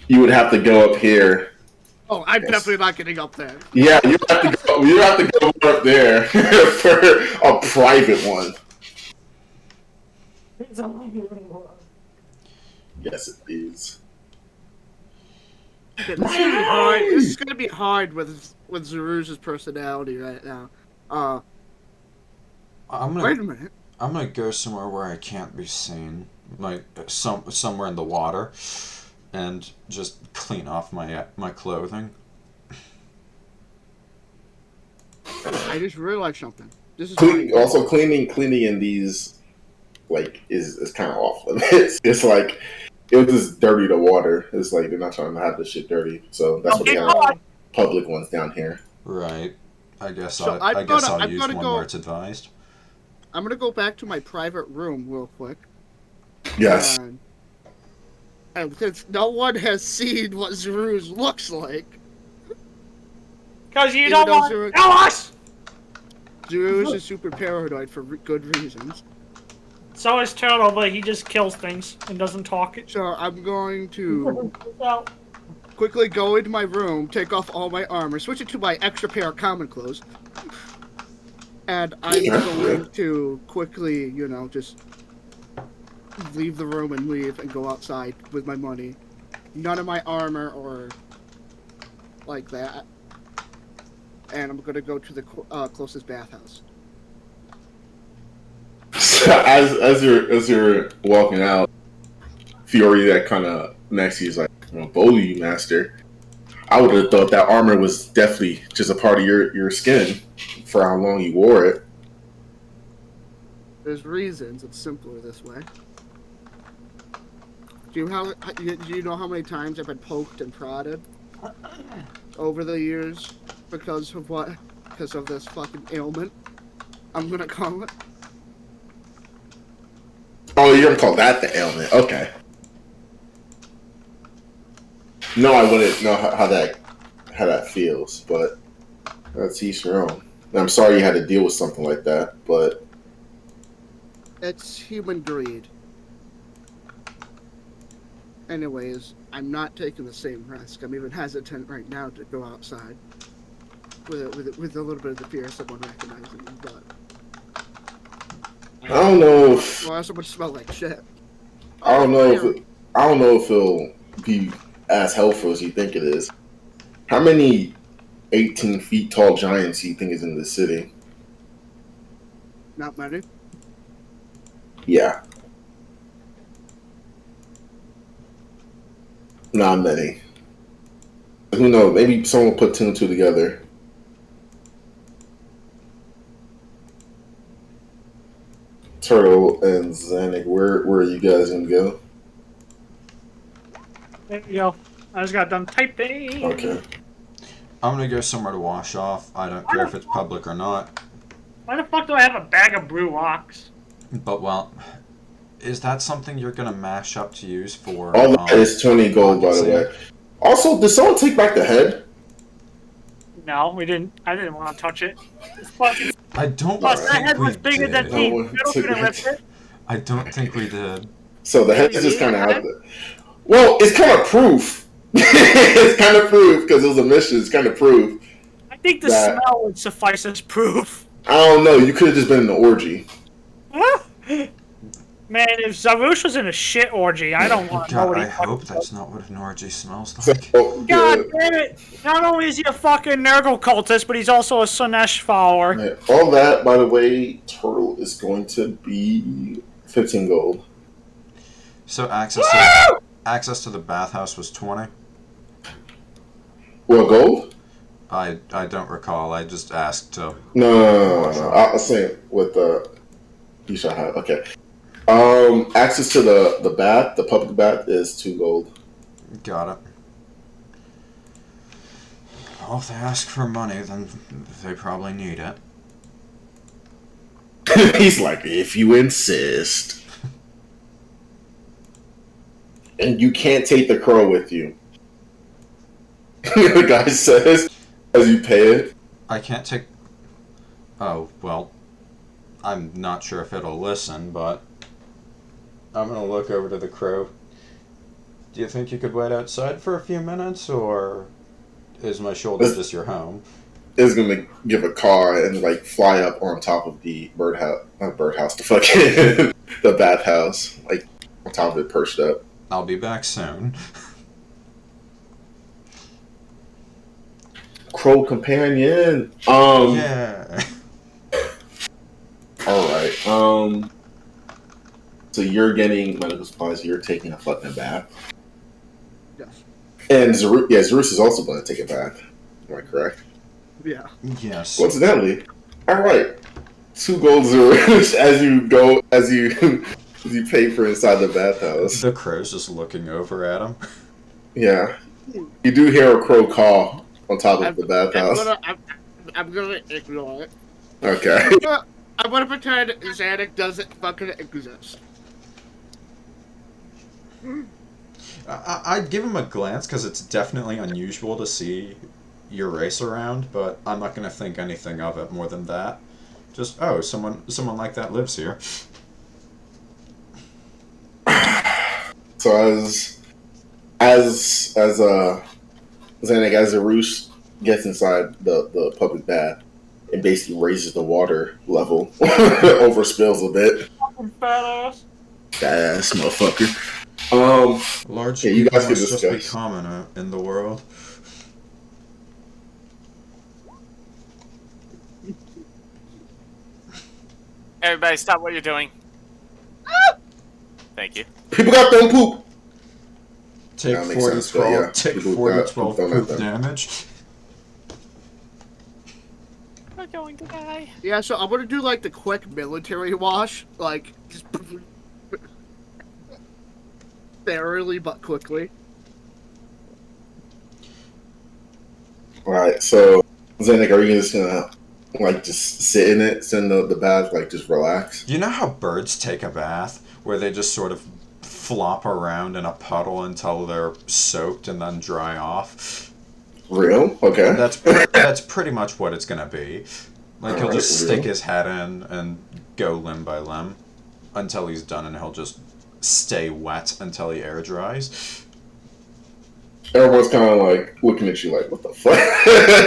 You would have to go up here.
Oh, I'm
Yes.
definitely not getting up there.
Yeah, you have to go up there for a private one. Yes, it is.
Okay, this is gonna be hard. This is gonna be hard with Zarooz's personality right now.
I'm
Wait
gonna
a minute.
I'm gonna go somewhere where I can't be seen, like somewhere in the water, and just clean off my clothing.
I just realized something. This is funny.
Also, cleaning in these like is kind of off limits. It's like it was just dirty to water. It's like they're not trying to have this shit dirty, so that's what they
Okay,
have
God.
public ones down here.
Right.
So
I guess I'll
I'm
use
gonna
one
go.
where it's advised.
I'm gonna go back to my private room real quick.
Yes.
And since no one has seen what Zaroozh looks like,
Because you
Even
don't
though
want
Zaroozh-
to tell us!
Zaroozh is super paranoid for good reasons.
So is Turtle, but he just kills things and doesn't talk it.
So I'm going to
Well,
quickly go into my room, take off all my armor, switch it to my extra pair of common clothes, and I'm going to quickly, just leave the room and leave and go outside with my money. None of my armor or like that. And I'm gonna go to the closest bathhouse.
So as you're walking out, Fiore that kind of next to you is like, "Well, bully you, master." I would have thought that armor was definitely just a part of your skin for how long you wore it.
There's reasons it's simpler this way. Do you know how many times I've been poked and prodded over the years because of what? Because of this fucking ailment, I'm gonna call it.
Oh, you're gonna call that the ailment? Okay. No, I wouldn't know how that feels, but that's each your own. And I'm sorry you had to deal with something like that, but
It's human greed. Anyways, I'm not taking the same risk. I'm even hesitant right now to go outside with a little bit of the fear of someone recognizing me, but
I don't know if
or else it would smell like shit.
I don't know if it'll be as helpful as you think it is. How many 18 feet tall giants do you think is in this city?
Not many.
Yeah, not many. Who knows? Maybe someone put two and two together. Turtle and Zannik, where are you guys gonna go?
there you go. I just got done typing.
Okay.
I'm gonna go somewhere to wash off. I don't care if it's public or not.
Why the fuck do I have a bag of brew rocks?
But well, is that something you're gonna mash up to use for?
All that is 20 gold, by the way. Also, did someone take back the head?
No, we didn't. I didn't want to touch it. It's fucking.
I don't
Plus, that
think
head
we
was bigger
did.
than me.
No one
Turtle
took
could have
it.
lifted it.
I don't think we did.
So the head is
Maybe
just kind of
you
out there. Well, it's kind of proof. It's kind of proof because it was a mission. It's kind of proof.
I think the
That-
smell would suffice as proof.
I don't know. You could have just been in an orgy.
Man, if Zaroozh was in a shit orgy, I don't want to know
God,
what he
I hope
fucking
that's not what an orgy smells
So,
like.
God damn it! Not only is he a fucking Nurgle cultist, but he's also a Sunesh follower.
Right. All that, by the way, Turtle is going to be 15 gold.
So access to the bathhouse was 20.
Well, gold?
I don't recall. I just asked to.
No. I was saying with the you shall have okay. Access to the bath, the public bath, is 2 gold.
Got it. Well, if they ask for money, then they probably need it.
He's like, if you insist. And you can't take the crow with you. The guy says as you pay it.
I can't take. Oh, well. I'm not sure if it'll listen, but. I'm gonna look over to the crow. Do you think you could wait outside for a few minutes, or is my shoulder just your home?
is gonna give a caw and like fly up on top of the birdhouse, not birdhouse, the fucking the bathhouse, like on top of it, perched up.
I'll be back soon.
Crow companion.
Yeah.
All right. So you're getting medical supplies. You're taking a fucking bath.
Yes.
And Zaroozh is also going to take a bath. Am I correct?
Yeah.
Yes.
Coincidentally. All right. 2 gold Zaroozh as you pay for inside the bathhouse.
The crow's just looking over at him.
Yeah. You do hear a crow call on top of the bathhouse.
I'm gonna ignore it.
Okay.
I'm gonna pretend Zannik doesn't fucking exist.
I'd give him a glance because it's definitely unusual to see your race around, but I'm not going to think anything of it more than that. Just, oh, someone like that lives here.
So as Zannik, as Zaroozh gets inside the public bath and basically raises the water level, overspills a bit.
Badass.
Badass motherfucker.
Large
yeah, you
people
guys can
must just be
discuss.
common in the world.
Everybody, stop what you're doing. Thank you.
People got them poop.
Take
That makes
40,
sense,
12,
but yeah,
take
people
40,
got
12
poop
poop
them.
damage.
We're going to die.
Yeah, so I'm gonna do like the quick military wash, like just thoroughly but quickly.
Alright, so Zannik, are you just gonna like just sit in it, sit in the bath, like just relax?
You know how birds take a bath, where they just sort of flop around in a puddle until they're soaked and then dry off?
Real? Okay.
That's pretty much what it's gonna be. Like, he'll
Alright,
just
real.
stick his head in and go limb by limb until he's done, and he'll just stay wet until he air dries.
Everyone's kind of like looking at you like, what the fuck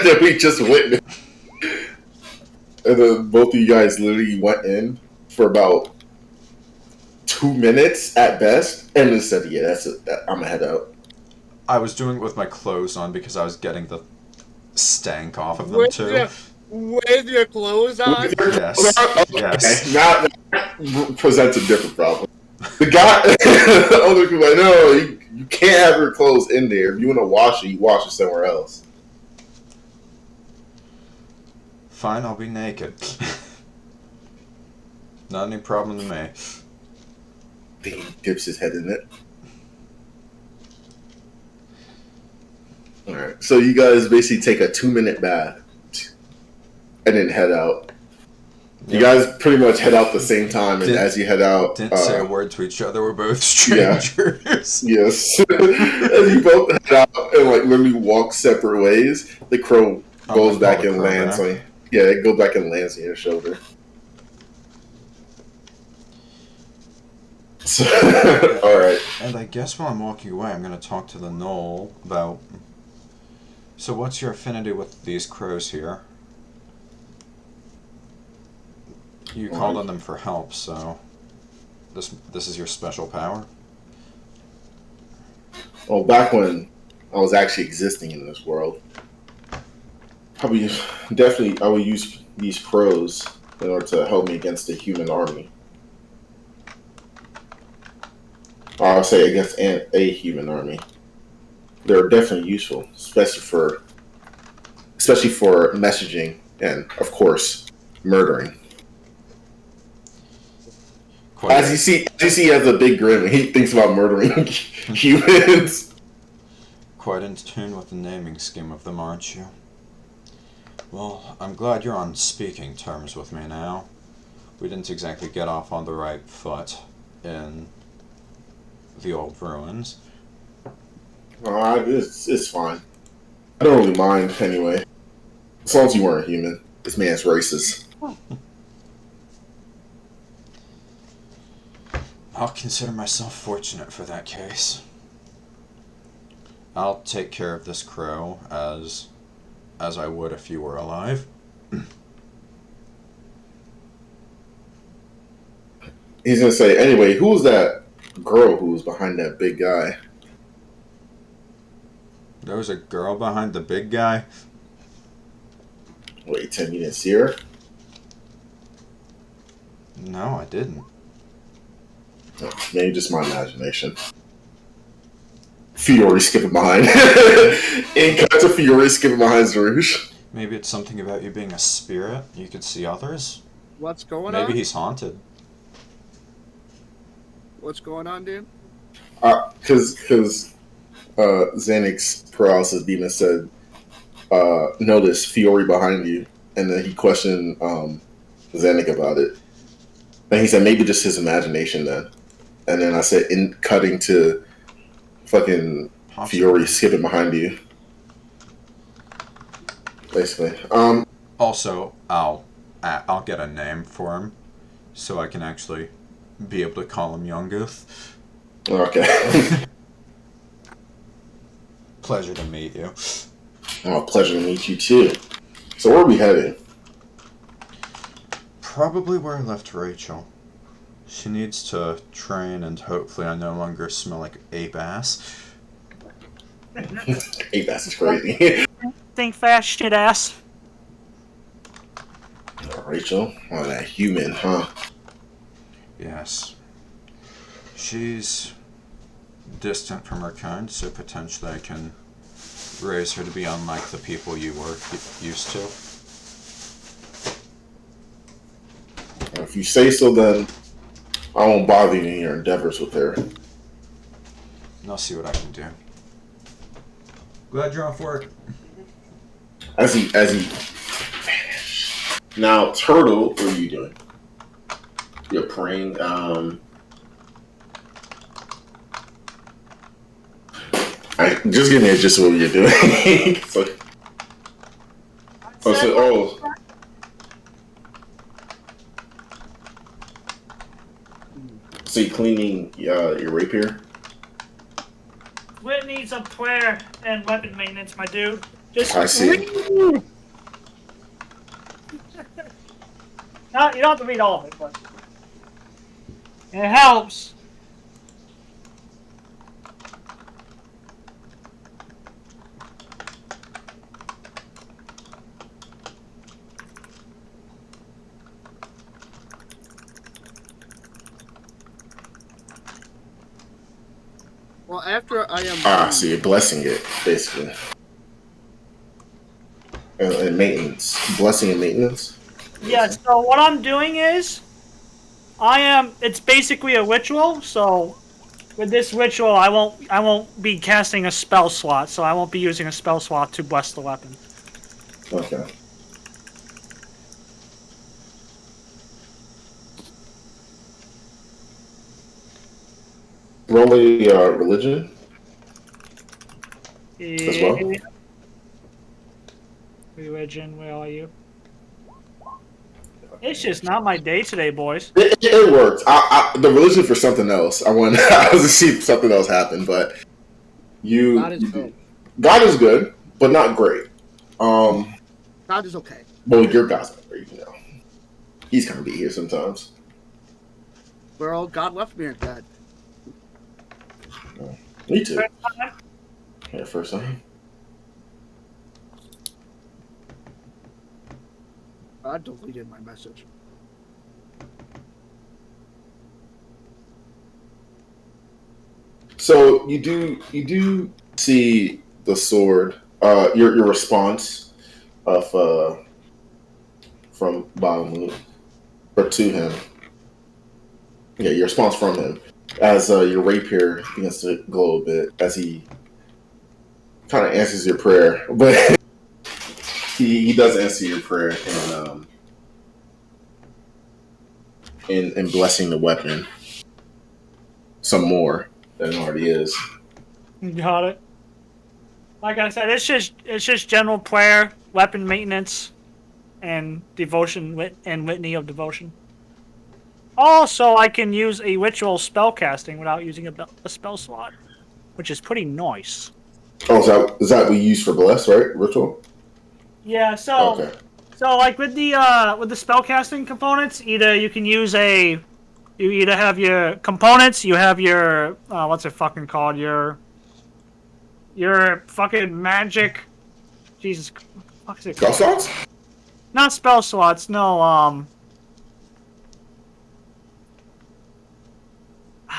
did we just witness? And then both of you guys literally went in for about 2 minutes at best, and then said, "Yeah, that's it. I'm gonna head out."
I was doing it with my clothes on because I was getting the stank off of them too.
With your clothes on?
Yes.
Okay.
Yes.
Now presents a different problem. The guy, the other people, like, no, you can't have your clothes in there. If you want to wash it, you wash it somewhere else.
Fine, I'll be naked. Not any problem to me.
He dips his head in it. Alright, so you guys basically take a 2-minute bath and then head out. You guys pretty much head out the same time, and as you head out...
Didn't say a word to each other, we're both
Yeah.
strangers.
Yes. As you both head out and like literally walk separate ways, the crow goes back and lands on you. Yeah, it goes back and lands on your shoulder. So, alright.
And I guess while I'm walking away, I'm going to talk to the Gnoll about... So what's your affinity with these crows here? You called on them for help, so... This is your special power?
Well, back when I was actually existing in this world, I would use these crows in order to help me against the human army. Or I would say against a human army. They're definitely useful, especially for messaging and, of course, murdering. As you see, he has a big grin when he thinks about murdering humans.
Quite in tune with the naming scheme of them, aren't you? Well, I'm glad you're on speaking terms with me now. We didn't exactly get off on the right foot in the old ruins.
It's fine. I don't really mind anyway. As long as you weren't human. This man's racist.
I'll consider myself fortunate for that case. I'll take care of this crow as as I would if you were alive.
He's gonna say, anyway, who was that girl who was behind that big guy?
There was a girl behind the big guy?
Wait, Tim, you didn't see her?
No, I didn't.
No, maybe just my imagination. Fiore skipping behind. In cut to Fiore skipping behind Zaroozh.
Maybe it's something about you being a spirit. You could see others.
What's going
Maybe
on?
he's haunted.
What's going on, dude?
Because Zannik's paralysis demon said, notice Fiore behind you. And then he questioned Zannik about it. And he said, maybe just his imagination then. And then I said, in cutting to fucking Fiore skipping behind you. Basically.
Also, I'll get a name for him so I can actually be able to call him Yungouth.
Okay.
Pleasure to meet you.
Oh, pleasure to meet you too. So where are we heading?
Probably where I left Rachel. She needs to train, and hopefully I no longer smell like ape ass.
Hey, that's crazy.
Think fast, shit ass.
Rachel? Oh, that human, huh?
Yes. She's distant from her kind, so potentially I can raise her to be unlike the people you were used to.
If you say so, then I won't bother you in your endeavors with her.
And I'll see what I can do. Glad you're off work.
As he now, Turtle, what are you doing? You're praying. Just give me a gist of what you're doing. So you're cleaning your rapier?
It needs a prayer and weapon maintenance, my dude. Just
I see.
No, you don't have to read all of it, but it helps.
Well, after I am...
So you're blessing it, basically. And maintenance. Blessing and maintenance?
Yeah, so what I'm doing is, it's basically a ritual, so with this ritual I won't be casting a spell slot, so I won't be using a spell slot to bless the weapon.
Okay. Roll a religion as well.
Religion, where are you? It's just not my day today, boys.
It worked. The religion for something else. I wanted to see if something else happen, but
God is good.
God is good, but not great.
God is okay.
Well, your God's not great, you know. He's gonna be here sometimes.
Well, God left me at that.
Me too. Yeah, first time.
I deleted my message.
So you do see the sword. Your response of from Bahamut or to him. Yeah, your response from him as your rapier begins to glow a bit as he kind of answers your prayer, but he does answer your prayer in blessing the weapon some more than it already is.
Got it. Like I said, it's just general prayer, weapon maintenance, and devotion and litany of devotion. Also, I can use a ritual spell casting without using a spell slot, which is pretty nice.
Oh, is that what you use for bless, right? Ritual?
Yeah, so
Okay.
so like with the spellcasting components, either you can use you either have your components, you have your what's it fucking called? Your fucking magic. Jesus, what the fuck is it
Spell
called?
slots?
Not spell slots. No.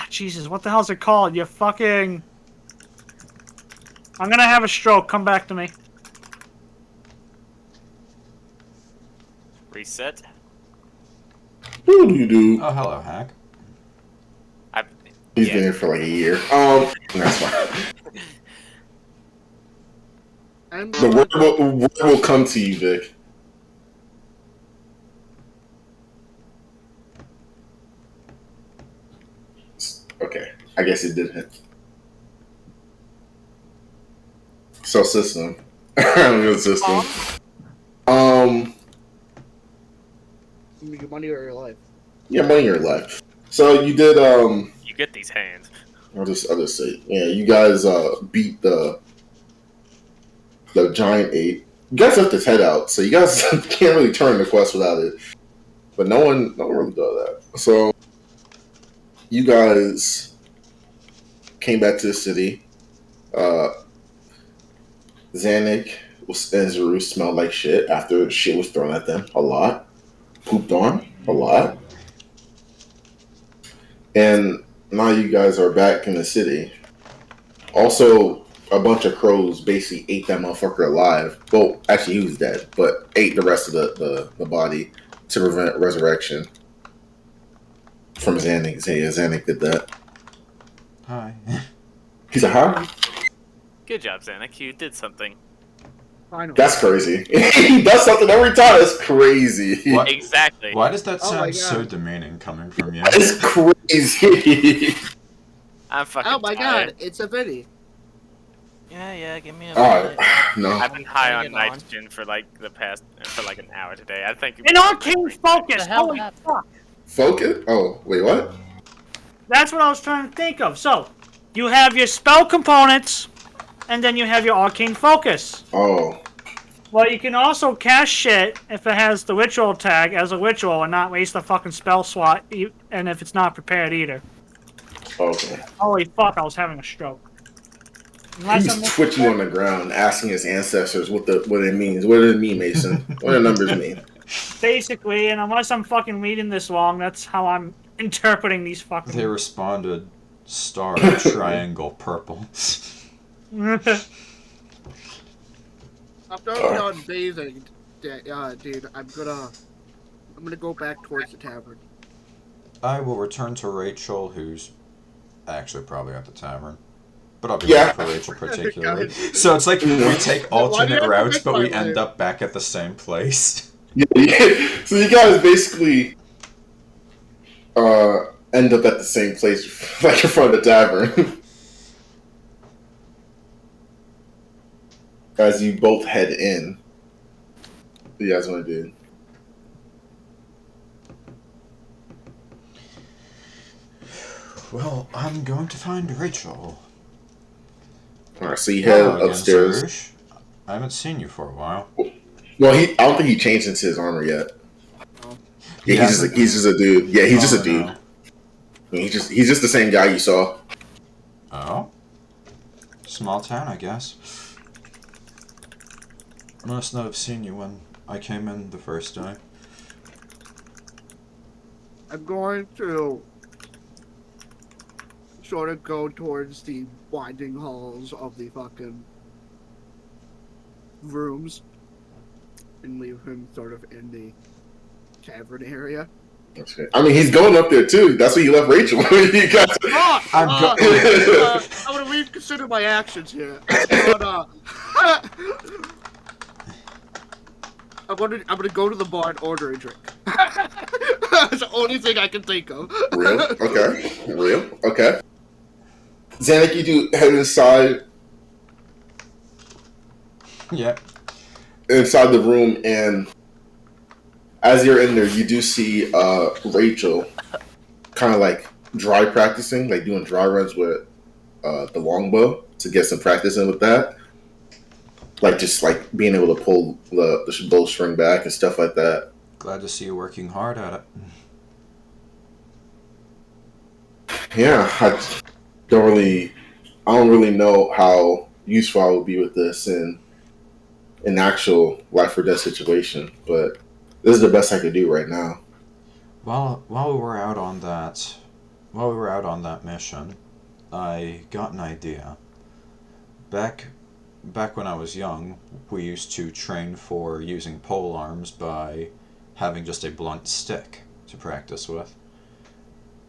Jesus, what the hell is it called? You fucking. I'm gonna have a stroke. Come back to me.
Reset.
Doo-doo-doo.
Oh, hello, Hack.
He's
Yeah.
been here for like a year. That's fine.
I'm
The word will come to you, Vic. Okay, I guess it didn't. So system, good system.
your money or your life.
Yeah, money in your life. So you did.
You get these hands.
I'll just say, yeah, you guys beat the giant ape. You guys left his head out, so you guys can't really turn the quest without it. But no one really does that. So you guys came back to the city. Zannik and Zaroozh smelled like shit after shit was thrown at them a lot. Pooped on a lot. And now you guys are back in the city. Also, a bunch of crows basically ate that motherfucker alive. Well, actually, he was dead, but ate the rest of the body to prevent resurrection from Zannik. Zannik did that.
Hi.
He's like, huh?
Good job, Zannik. You did something.
Finally.
That's crazy. He does something every time. That's crazy.
What?
Exactly.
Why does that
Oh my
sound so
God.
demeaning coming from you?
It's crazy.
I'm fucking
Oh my
tired.
god, it's a Vinny.
Yeah, give me a
Alright,
minute.
no.
I've been high on
Bring it on.
nitrogen for like an hour today. I think.
An arcane focus.
The hell
Holy
happened?
fuck!
Focus? Oh, wait, what?
That's what I was trying to think of. So, you have your spell components, and then you have your arcane focus.
Oh,
Well, you can also cast shit if it has the ritual tag as a ritual and not waste a fucking spell slot, and if it's not prepared either.
okay.
Holy fuck, I was having a stroke. Unless I'm
He's twitching on the ground, asking his ancestors what it means. What does it mean, Mason? What do numbers mean?
basically, and unless I'm fucking reading this wrong, that's how I'm interpreting these fucking.
They responded, star, triangle, purple.
After I'm done bathing, dude, I'm gonna go back towards the tavern.
I will return to Rachel, who's actually probably at the tavern. But I'll be
Yeah.
back for Rachel particularly.
God.
So it's like we take
Why do you
alternate
have to
routes,
make
but
my
we
way?
end up back at the same place.
Yeah. So you guys basically end up at the same place, like in front of the tavern. As you both head in. What do you guys want to do?
Well, I'm going to find Rachel.
Alright, so you head
Hello again,
upstairs.
Zaroozh. I haven't seen you for a while.
Well, I don't think he changed into his armor yet.
He
Yeah,
hasn't?
he's just a dude. Yeah, he's just
Oh,
a dude.
no.
I mean, he's just the same guy you saw.
Oh? Small town, I guess. Must not have seen you when I came in the first day.
I'm going to sort of go towards the winding halls of the fucking rooms and leave him sort of in the tavern area.
Okay. I mean, he's going up there too. That's where you left Rachel. You guys-
I'm
I'm gonna reconsider my actions here. I'm gonna go to the bar and order a drink. That's the only thing I can think of.
Real? Okay. Real? Okay. Zannik, you do head inside
Yeah.
the room, and as you're in there, you do see Rachel kind of like dry practicing, like doing dry runs with the longbow to get some practice in with that. like just like being able to pull the bowstring back and stuff like that.
Glad to see you working hard at it.
Yeah, I don't really know how useful I would be with this in an actual life or death situation, but this is the best I could do right now.
While we were out on that mission, I got an idea. Back when I was young, we used to train for using pole arms by having just a blunt stick to practice with.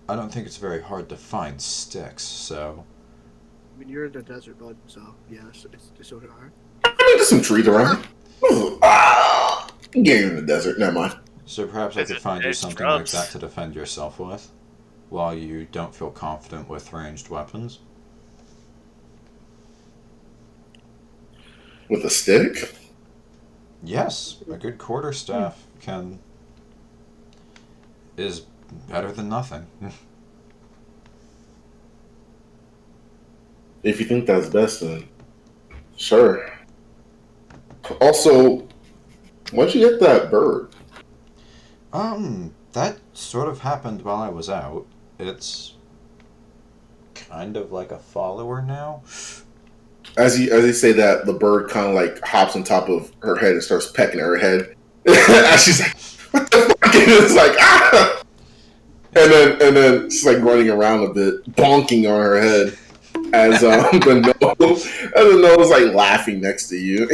I don't think it's very hard to find sticks, so...
I mean, you're in the desert, bud, so yeah, it's sort of hard.
I mean, there's some trees around. Getting in the desert, never mind.
So perhaps I could find you
There's
something like
shrubs.
that to defend yourself with, while you don't feel confident with ranged weapons.
With a stick?
Yes, a good quarterstaff is better than nothing.
If you think that's best, then sure. Also, why'd you get that bird?
That sort of happened while I was out. It's kind of like a follower now.
As you say that, the bird kind of like hops on top of her head and starts pecking her head. And she's like, "What the fuck?" And it's like, ah! And then she's like running around a bit, bonking on her head as the Gnoll is like laughing next to you.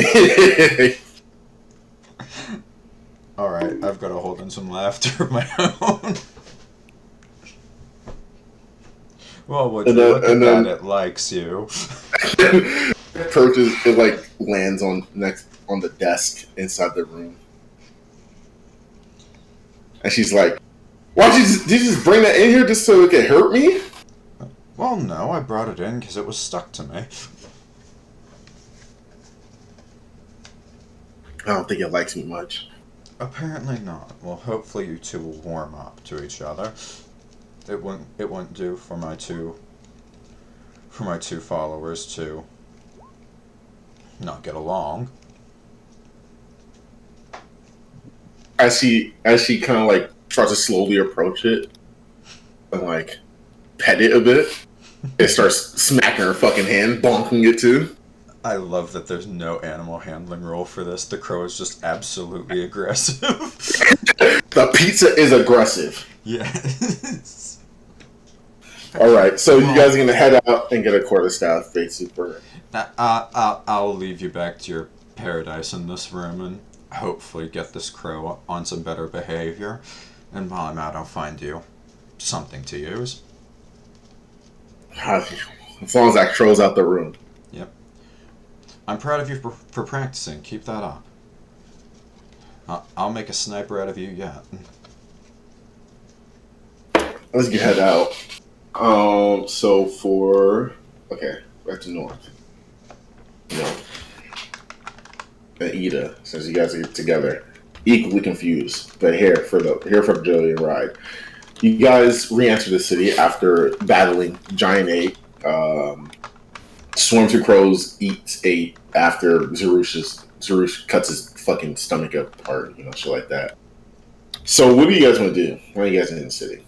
All right, I've got to hold in some laughter of my own. Well, would you look at that? It likes you.
Perches, it like lands on the desk inside the room, and she's like, "Why did you just bring that in here just so it could hurt me?"
Well, no, I brought it in because it was stuck to me.
I don't think it likes me much.
Apparently not. Well, hopefully you two will warm up to each other. It wouldn't do for my two followers to not get along.
As she kind of like tries to slowly approach it and like pet it a bit, it starts smacking her fucking hand, bonking it too.
I love that there's no animal handling rule for this. The crow is just absolutely aggressive.
The pizza is aggressive.
Yes.
Alright, so you guys are gonna head out and get a quarterstaff, basically.
I'll leave you back to your paradise in this room and hopefully get this crow on some better behavior. And while I'm out, I'll find you something to use.
As long as that crow's out the room.
Yep. I'm proud of you for practicing. Keep that up. I'll make a sniper out of you yet.
Let's get head out. So back to North. No. And Ida, since you guys are together, equally confused, but here for the Joey ride. You guys re-enter the city after battling giant ape. Swarm through crows eats ape after Zaroozh cuts his fucking stomach apart, shit like that. So what do you guys want to do? Why are you guys in the city?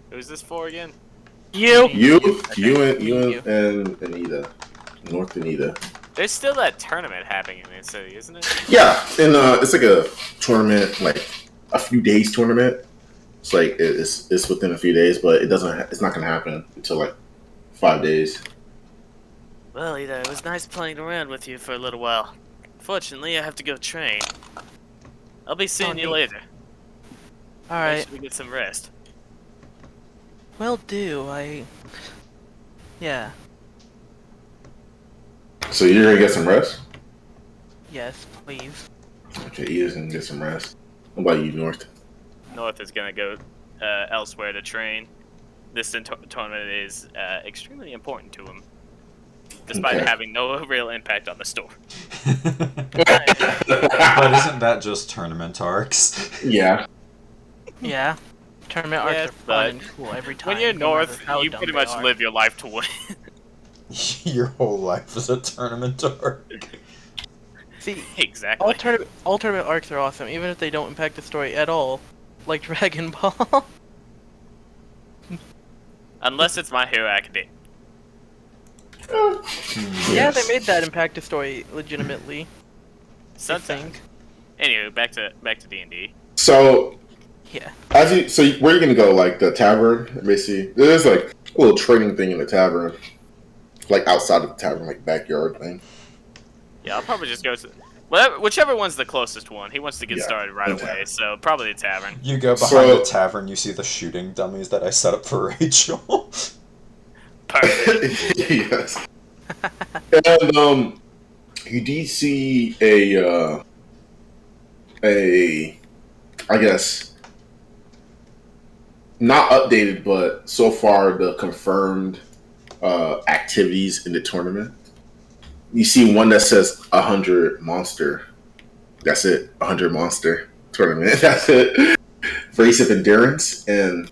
Who's this for again?
You.
You and Ida. North and Ida.
There's still that tournament happening in the city, isn't it?
Yeah, and it's like a tournament, like a few days tournament. It's like it's within a few days, but it's not gonna happen until like 5 days.
Well, Ida, it was nice playing around with you for a little while. Fortunately, I have to go train. I'll be seeing you later.
Alright.
Make sure we get some rest.
Will do. Yeah.
So you're gonna get some rest?
Yes, please.
Okay, Ida's gonna get some rest. What about you, North?
North is gonna go elsewhere to train. This tournament is extremely important to him, despite
Okay.
having no real impact on the store.
But isn't that just tournament arcs?
Yeah.
Yeah. Tournament arcs
Yes,
are fun
but
and cool every time.
When you're
no matter
North,
how
you
dumb
pretty
they
much
are.
live your life to win.
Your whole life is a tournament arc.
See,
Exactly.
all tournament arcs are awesome, even if they don't impact the story at all, like Dragon Ball.
Unless it's My Hero Academia.
Yeah, they made that impact the story legitimately. I
Sometimes.
think.
Anyway, back to D&D.
So,
Yeah.
where are you gonna go? Like the tavern, basically. There's like a little training thing in the tavern, like outside of the tavern, like backyard thing.
Yeah, I'll probably just go to whichever one's the closest one. He wants to get started right
the
away,
tavern.
so probably the tavern.
You go behind the tavern, you see the shooting dummies that I set up for Rachel.
Perfect.
Yes. And you do see a I guess not updated, but so far the confirmed activities in the tournament. You see one that says 100 monster. That's it. 100 monster tournament. That's it. Race of endurance and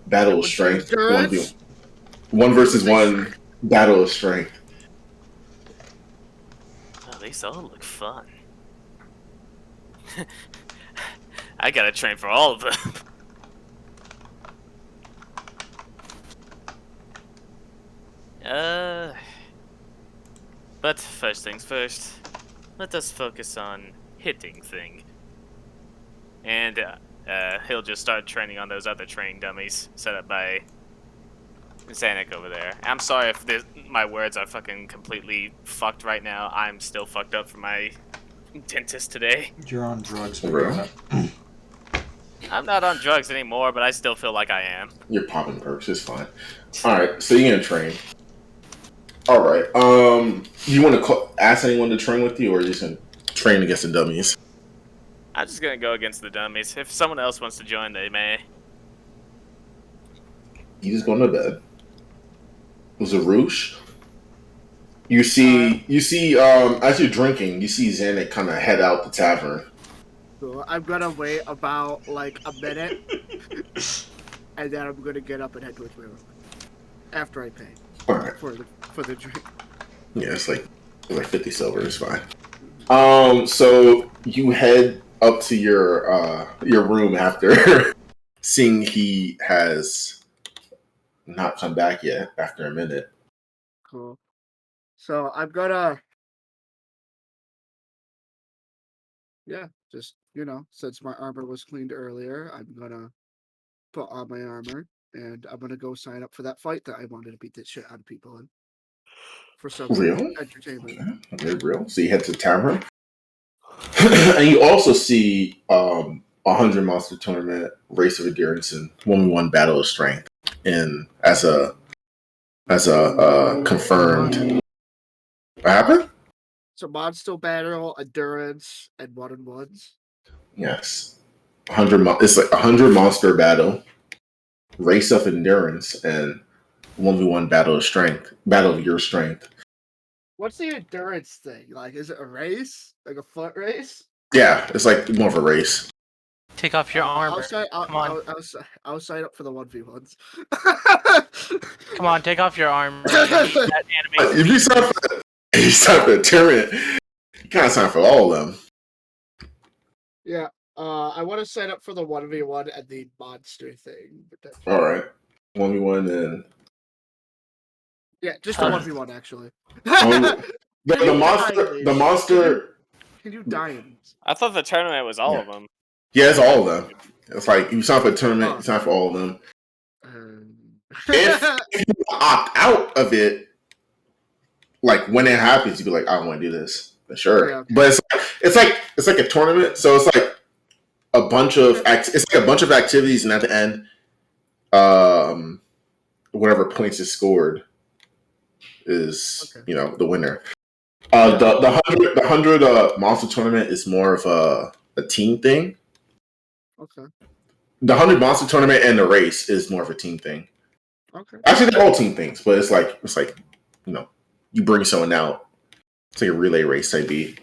battle of strength. One versus one battle of strength.
Oh, these all look fun. I gotta train for all of them. But first things first, let us focus on hitting thing. And he'll just start training on those other training dummies set up by Zannik over there. I'm sorry if my words are fucking completely fucked right now. I'm still fucked up from my dentist today.
You're on drugs,
bro.
I'm not on drugs anymore, but I still feel like I am.
You're popping perks. It's fine. All right, so you're gonna train. All right. You want to ask anyone to train with you, or are you just gonna train against the dummies?
I'm just gonna go against the dummies. If someone else wants to join, they may.
You just go to bed. Zaroozh. You see, as you're drinking, you see Zannik kind of head out the tavern.
So I'm gonna wait about like a minute, and then I'm gonna get up and head towards my room after I pay for the drink.
Yeah, it's like 50 silver. It's fine. So you head up to your room after seeing he has not come back yet after a minute.
Cool. So I'm gonna, just since my armor was cleaned earlier, I'm gonna put on my armor and I'm gonna go sign up for that fight that I wanted to beat the shit out of people in. For some
Real
entertainment.
Okay, real. So you head to the tavern, and you also see 100 monster tournament, race of endurance, and 1v1 battle of strength, and as a confirmed. What happened?
So monster battle, endurance, and 1-on-1s.
Yes, 100. It's like 100 monster battle, race of endurance, and 1v1 battle of strength, battle of your strength.
What's the endurance thing? Like, is it a race? Like a foot race?
Yeah, it's like more of a race.
Take off your armor.
Come on. I'll sign up for the 1v1s.
Come on, take off your armor. That anime.
If you sign for the tournament, you kind of sign for all of them.
Yeah. I want to sign up for the 1v1 and the monster thing.
All right, 1v1 and
yeah, just the 1v1 actually.
The monster.
Can you die in these?
I thought the tournament was all of them.
Yeah, it's all of them. It's like you sign for a tournament, you sign for all of them. If you opt out of it, like when it happens, you'd be like, I don't want to do this. Sure, yeah, okay. But it's like a tournament, so it's like a bunch of activities, and at the end, whatever points is scored is the winner. The 100 monster tournament is more of a team thing.
Okay.
The 100 monster tournament and the race is more of a team thing.
Okay.
Actually, they're all team things, but it's like you bring someone out. It's like a relay race type beat.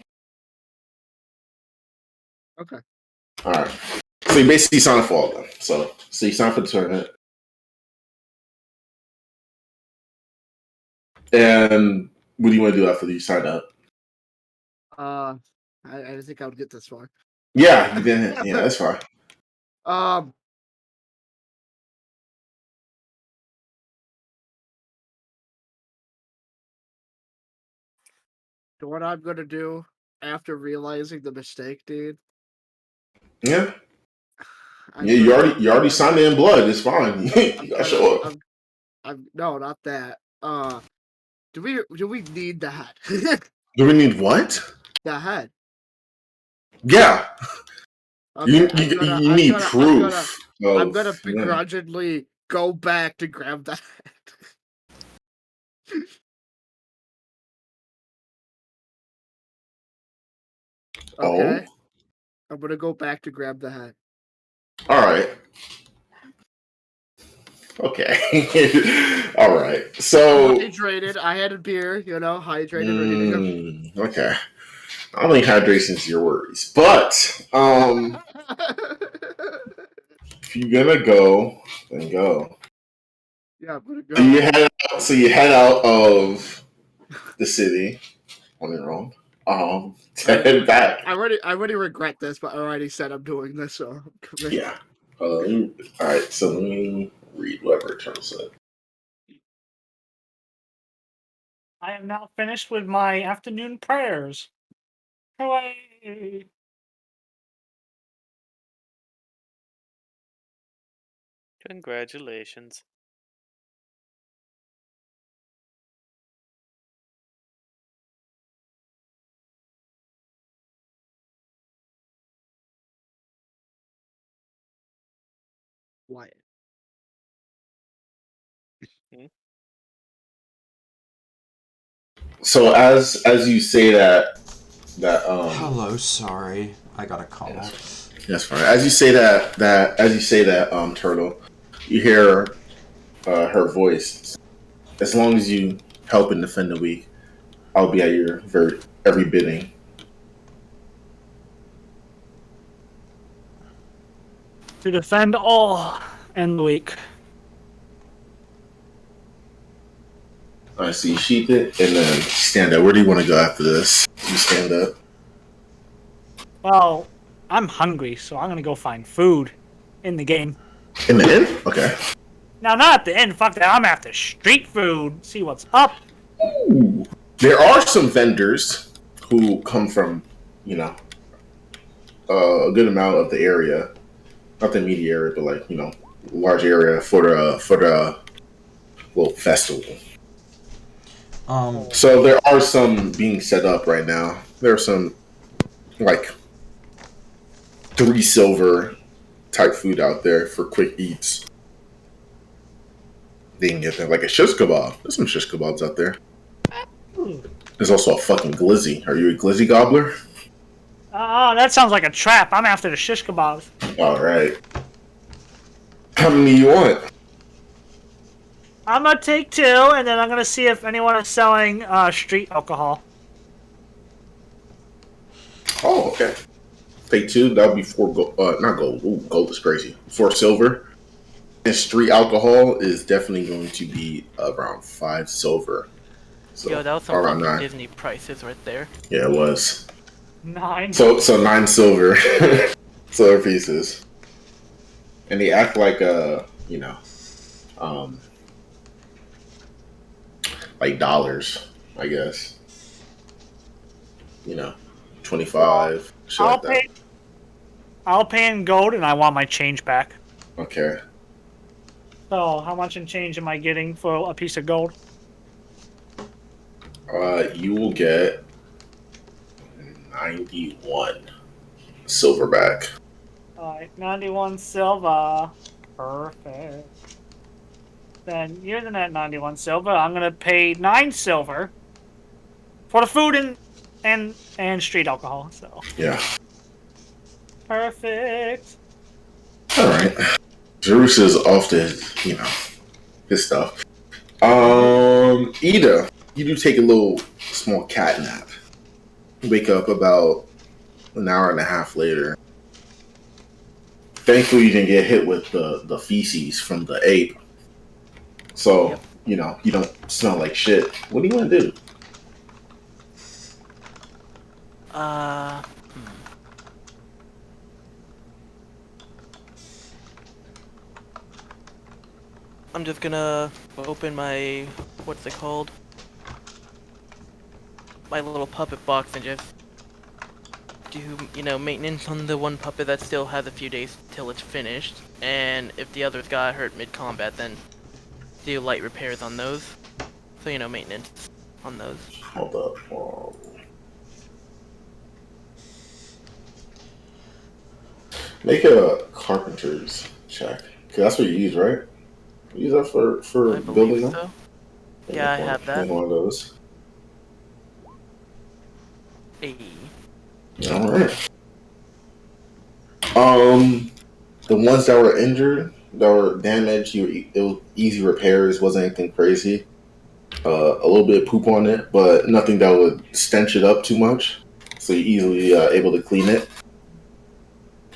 Okay.
All right. So you basically sign up for all of them. So you sign for the tournament. And what do you want to do after you sign up?
I didn't think I would get this far.
Yeah, you didn't. Yeah, that's fine.
Um, so what I'm gonna do after realizing the mistake, dude?
Yeah.
I'm
Yeah,
gonna-
you already signed it in blood. It's fine.
I'm
You gotta show up.
no, not that. Do we need the head?
Do we need what?
the head.
Yeah.
Okay,
You need proof.
I'm gonna
of-
begrudgingly go back to grab the head. Okay.
Oh,
I'm gonna go back to grab the head.
all right. Okay. All right. So
Hydrated. I had a beer, hydrated, ready to go.
Okay. I don't think hydration's your worries, but if you're gonna go, then go.
Yeah, I'm gonna go.
So you head out of the city on your own. To head back.
I already regret this, but I already said I'm doing this, so I'm committed.
Yeah. All right. So let me read whatever Turtle said.
I am now finished with my afternoon prayers. Hooray!
Congratulations.
Wyatt.
So as you say that
Hello, sorry. I got a call.
that's fine. As you say that Turtle, you hear her voice. As long as you help and defend the weak, I'll be at your every bidding.
To defend all and the weak.
I see you sheath it and then stand up. Where do you want to go after this? You stand up.
Well, I'm hungry, so I'm gonna go find food in the game.
In the inn? Okay.
Now, not at the end. Fuck that. I'm after street food. See what's up.
Ooh. There are some vendors who come from, a good amount of the area. Not the immediate area, but large area for the festival. So there are some being set up right now. There are some 3 silver type food out there for quick eats. They can get them like a shish kebab. There's some shish kebabs out there. There's also a fucking glizzy. Are you a glizzy gobbler?
Oh, that sounds like a trap. I'm after the shish kebabs.
All right. How many you want?
I'm gonna take 2, and then I'm gonna see if anyone is selling street alcohol.
Oh, okay. Take 2. That would be 4 gold. Not gold. Ooh, gold is crazy. 4 silver. And street alcohol is definitely going to be around 5 silver. So
Yo, that was some
around
fucking
9.
Disney prices right there.
Yeah, it was.
9.
So 9 silver, silver pieces, and they act like like dollars, I guess. 25. Shit
I'll
like that.
pay. I'll pay in gold, and I want my change back.
Okay.
So, how much in change am I getting for a piece of gold?
You will get 91 silver back.
Alright, 91 silver. Perfect. Then, using that 91 silver, I'm gonna pay 9 silver for the food and street alcohol. So
Yeah.
perfect.
All right. Zaroozh is off to his stuff. Ida, you do take a little small cat nap. Wake up about an hour and a half later. Thankfully, you didn't get hit with the feces from the ape. So you know, you don't smell like shit. What do you want to do?
Hmm. I'm just gonna open my, what's it called? My little puppet box and just do, maintenance on the one puppet that still has a few days till it's finished. And if the others got hurt mid-combat, then do light repairs on those. So, maintenance on those.
Hold up. Make a carpenter's check. Cause that's what you use, right? You use that for
I
building
believe
them?
so. Yeah, I have that.
One of those.
Hey.
Alright. The ones that were injured, that were damaged, it was easy repairs, wasn't anything crazy. A little bit of poop on it, but nothing that would stench it up too much. So you're easily able to clean it.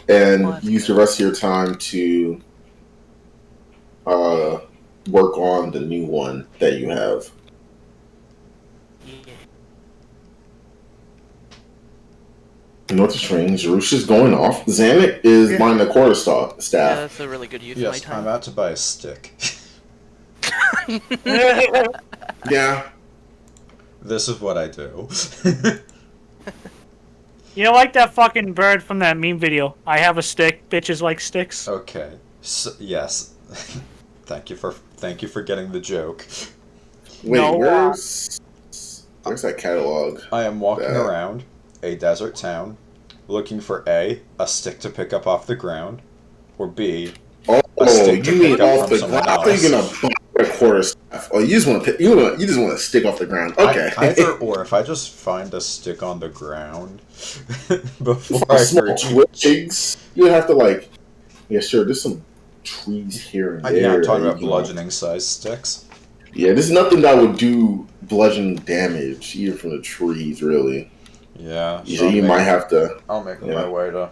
And use the rest of your time to work on the new one that you have.
Yeah.
You know what the strange? Zaroozh is going off. Zannik is buying the quarterstaff.
Yeah, that's a really good use of my
Yes,
time.
I'm about to buy a stick.
Yeah.
This is what I do.
You like that fucking bird from that meme video? I have a stick. Bitches like sticks.
Okay. So, yes. Thank you for getting the joke.
Wait,
No,
where's that catalog?
I am walking around a desert town looking for A, a stick to pick up off the ground, or B, a stick to
you mean
pick up
off
from
the
someone
ground? I thought you were
else.
gonna buy a quarterstaff. Oh, you just want to you just want to stick off the ground. Okay.
Either or, if I just find a stick on the ground before
For
I
small
hurt
twigs, you have to yeah, sure. There's some trees here and there.
Yeah, I'm talking
that
about
you can-
bludgeoning sized sticks.
Yeah, there's nothing that would do bludgeoning damage, even from the trees, really.
Yeah,
So you might have to.
I'll make
Yeah.
my way to,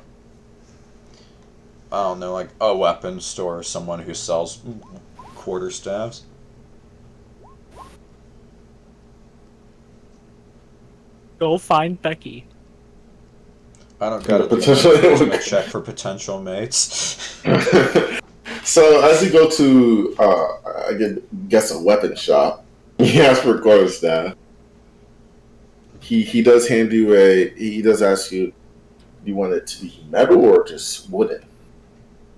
I don't know, like a weapon store, someone who sells quarterstaffs.
Go find Becky.
I don't gotta do
Potentially-
an engagement check for potential mates.
So as you go to, I guess a weapon shop, he asks for a quarterstaff. He does hand you he does ask you, do you want it to be metal or just wooden?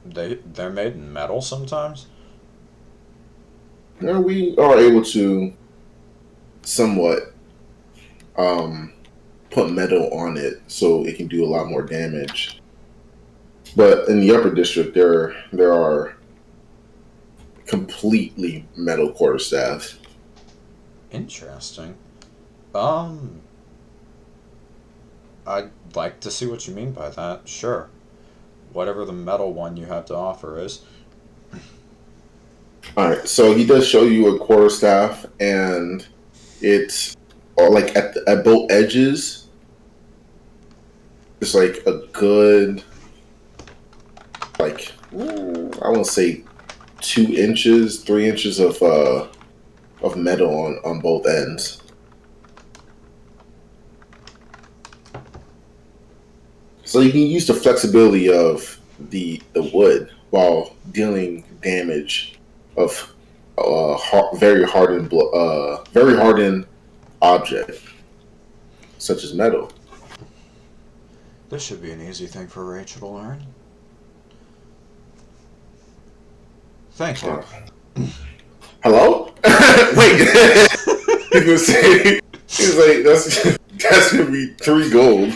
They're made in metal sometimes.
No, we are able to somewhat put metal on it so it can do a lot more damage. But in the upper district, there are completely metal quarterstaffs.
Interesting. I'd like to see what you mean by that. Sure. Whatever the metal one you have to offer is.
All right, so he does show you a quarterstaff, and it's like at both edges. It's like a good, I won't say 2 inches, 3 inches of metal on both ends. So you can use the flexibility of the wood while dealing damage of very hardened object, such as metal.
This should be an easy thing for Rachel to learn. Thank you.
Hello? Wait. He's like, that's gonna be 3 gold.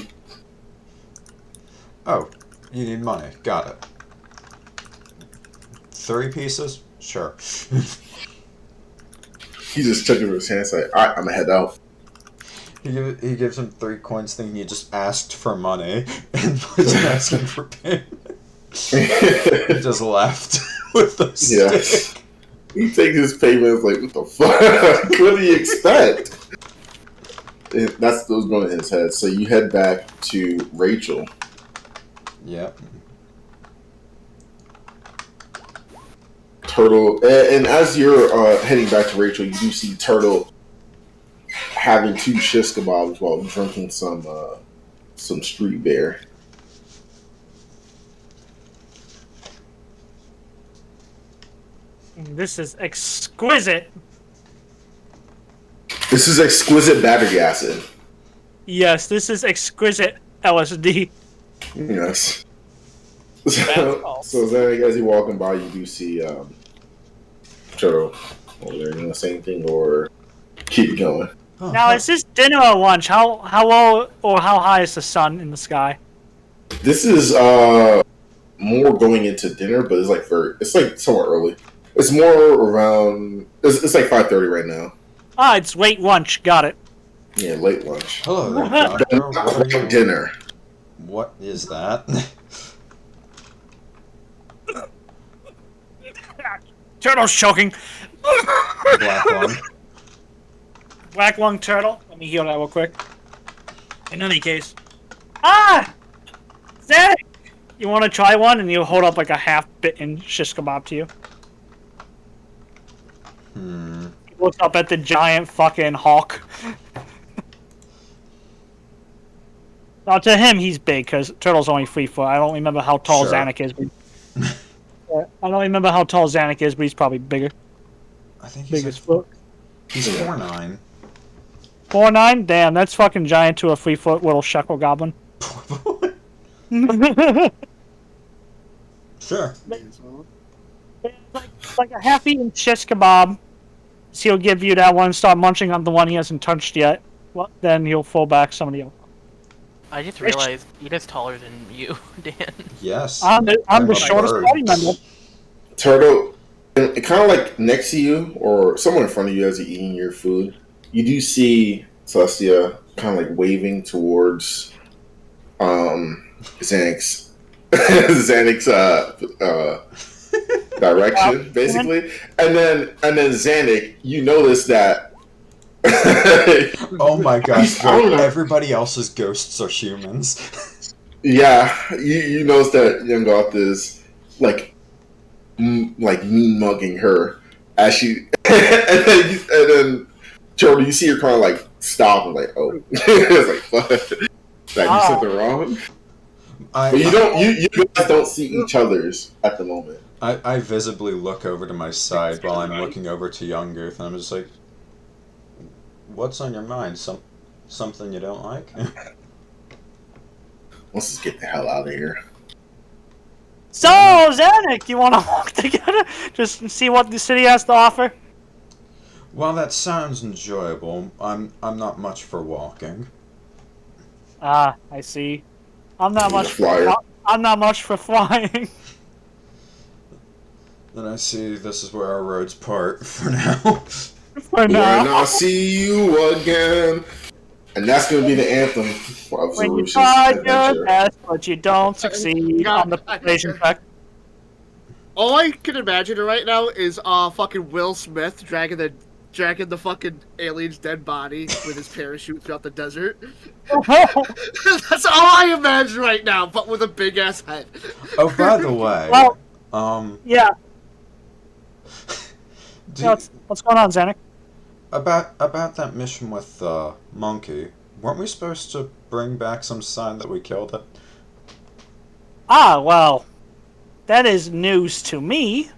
Oh, you need money. Got it. 3 pieces? Sure.
He just took it with his hands like, alright, I'm gonna head out.
He gives him 3 coins thinking he just asked for money and was asking for payment. He just left with the stick.
Yes. He takes his payments like, what the fuck? What do you expect? And that's what's going in his head. So you head back to Rachel.
Yep.
Turtle, and as you're heading back to Rachel, you do see Turtle having 2 shish kebabs while drinking some street beer.
This is exquisite.
This is exquisite battery acid.
Yes, this is exquisite LSD.
Yes. So then, as you're walking by, you do see Turtle over there. You want to say anything or keep it going?
Now, is this dinner or lunch? How low or how high is the sun in the sky?
This is more going into dinner, but it's like somewhat early. It's more around. It's like 5:30 right now.
Ah, it's late lunch. Got it.
Yeah, late lunch.
Hello there, Doctor. What are you?
Dinner.
What is that?
Turtle's choking.
Black lung.
Black lung turtle. Let me heal that real quick. In any case. Ah! Zach! You want to try one? And you hold up like a half-bitten shish kebab to you. He looks up at the giant fucking hawk. Now, to him, he's big, because Turtle's only 3 foot. I don't remember how tall
Sure.
Zannik is. I don't remember how tall Zannik is, but he's probably bigger.
I think
Big as fuck.
he's 4'9".
4'9"? Damn, that's fucking giant to a 3 foot little shekel goblin.
Sure.
like a half-eaten shish kebab. So he'll give you that one, start munching on the one he hasn't touched yet. Well, then he'll fall back some of the other.
I just realized Ida's taller than you, Dan.
Yes.
I'm the
a
shortest
bird.
party member.
Turtle, kind of like next to you or somewhere in front of you as you're eating your food, you do see Telestia kind of like waving towards Zannik's direction, basically. And then Zannik, you notice that.
Oh my gosh!
I don't know.
Everybody else's ghosts are humans.
Yeah, you notice that Yungouth is like mean mugging her as she, and then Turtle, you see her kind of like stop and like, oh, it's like, fuck, did I do something wrong? But you guys don't see each other's at the moment.
I visibly look over to my side while I'm looking over to Yungouth, and I'm just like, "What's on your mind? Something you don't like?"
Let's just get the hell out of here.
So, Zannik, you want to walk together? Just see what the city has to offer?
Well, that sounds enjoyable. I'm not much for walking.
Ah, I see. I'm not much
flyer.
I'm not much for flying.
Then I see this is where our roads part for now.
For
When
now.
I see you again. And that's going to be the anthem of
When you
Zaroozh's
try your
adventure.
best, but you don't succeed on the persuasion check.
All I can imagine right now is fucking Will Smith dragging the fucking alien's dead body with his parachute throughout the desert. That's all I imagine right now, but with a big ass head.
Oh, by the way,
Well, yeah. What's going on, Zannik?
about that mission with Monkey, weren't we supposed to bring back some sign that we killed it?
Ah, well, that is news to me.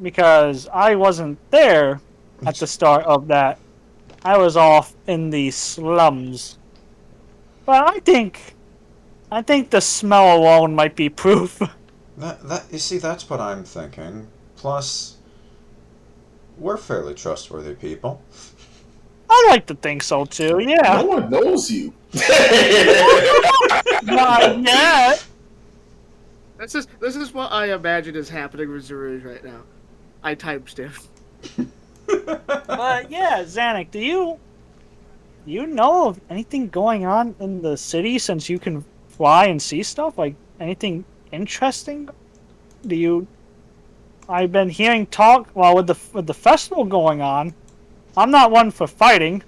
Because I wasn't there at the start of that. I was off in the slums. But I think the smell alone might be proof.
That you see, that's what I'm thinking. Plus, we're fairly trustworthy people.
I like to think so too, yeah.
No one knows you.
Not yet.
This is what I imagine is happening with Zaroozh right now. I timestamped.
But yeah, Zannik, do you know of anything going on in the city since you can fly and see stuff? Like anything interesting? I've been hearing talk with the festival going on. I'm not one for fighting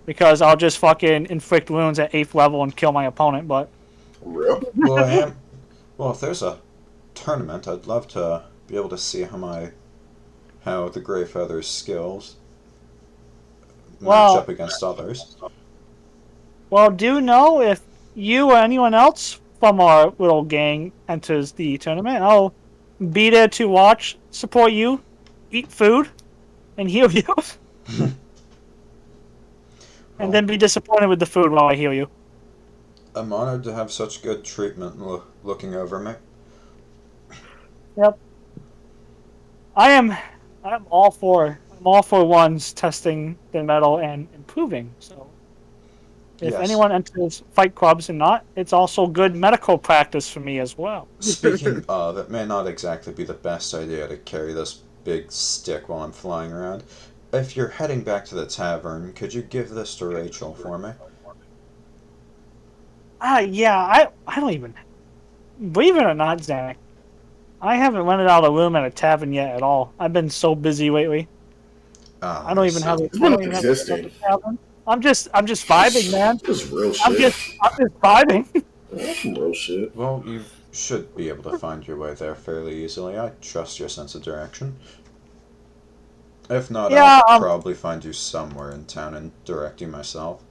because I'll just fucking inflict wounds at 8th level and kill my opponent, but
Real?
Well, if there's a tournament, I'd love to be able to see how the Grey Feather's skills match
Well-
up against others.
Well, do you know if you or anyone else from our little gang enters the tournament? I'll be there to watch, support you, eat food, and heal you. And then be disappointed with the food while I heal you.
I'm honored to have such good treatment looking over me.
Yep. I'm all for ones testing their metal and improving. So if
Yes.
anyone enters fight clubs and not, it's also good medical practice for me as well.
Speaking of, it may not exactly be the best idea to carry this big stick while I'm flying around. If you're heading back to the tavern, could you give this to Rachel for me?
Yeah, I don't even... Believe it or not, Zannik, I haven't rented out a room at a tavern yet at all. I've been so busy lately. I don't even have a
It's not existing.
tavern. I'm just vibing, man.
Just real
I'm
shit.
just vibing.
That's some real shit.
Well, you should be able to find your way there fairly easily. I trust your sense of direction. If not,
Yeah,
I'll probably find you somewhere in town and direct you myself.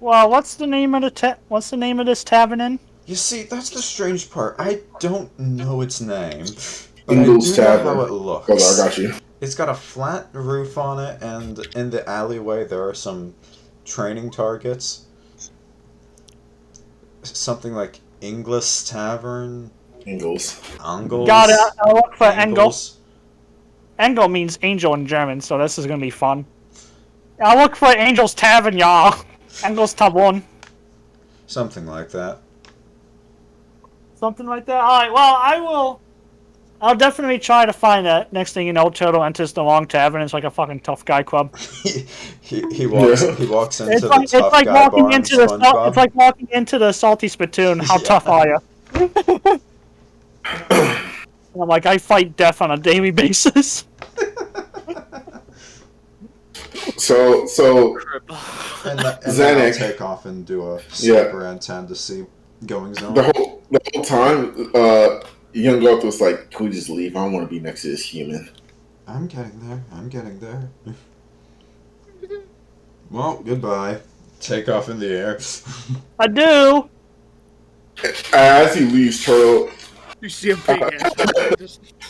Well, what's the name of this tavern in?
You see, that's the strange part. I don't know its name, but
Yungouth
I do know
Tavern.
how it looks.
Hold on, I got you.
It's got a flat roof on it, and in the alleyway there are some training targets. Something like Inglis Tavern.
Ingles.
Angles.
Got it. I'll look for Engel.
Angles.
Engel means angel in German, so this is gonna be fun. I'll look for Angel's Tavern, y'all. Engel's Tavern.
Something like that.
Something like that. Alright, well, I'll definitely try to find that. Next thing you know, Turtle enters the wrong tavern. It's like a fucking tough guy club.
he walks into
It's
the
like,
tough guy bar in SpongeBob.
it's like walking into the salty spittoon. How
Yeah.
tough are you? I'm like, I fight death on a daily basis.
So
And then I'll
Zannik.
take off and do a step around town to see goings on.
the whole time, Yungouth was like, "Can we just leave? I don't want to be next to this human."
I'm getting there. Well, goodbye. Take off in the air.
I do.
As he leaves, Turtle,
You see a big ass.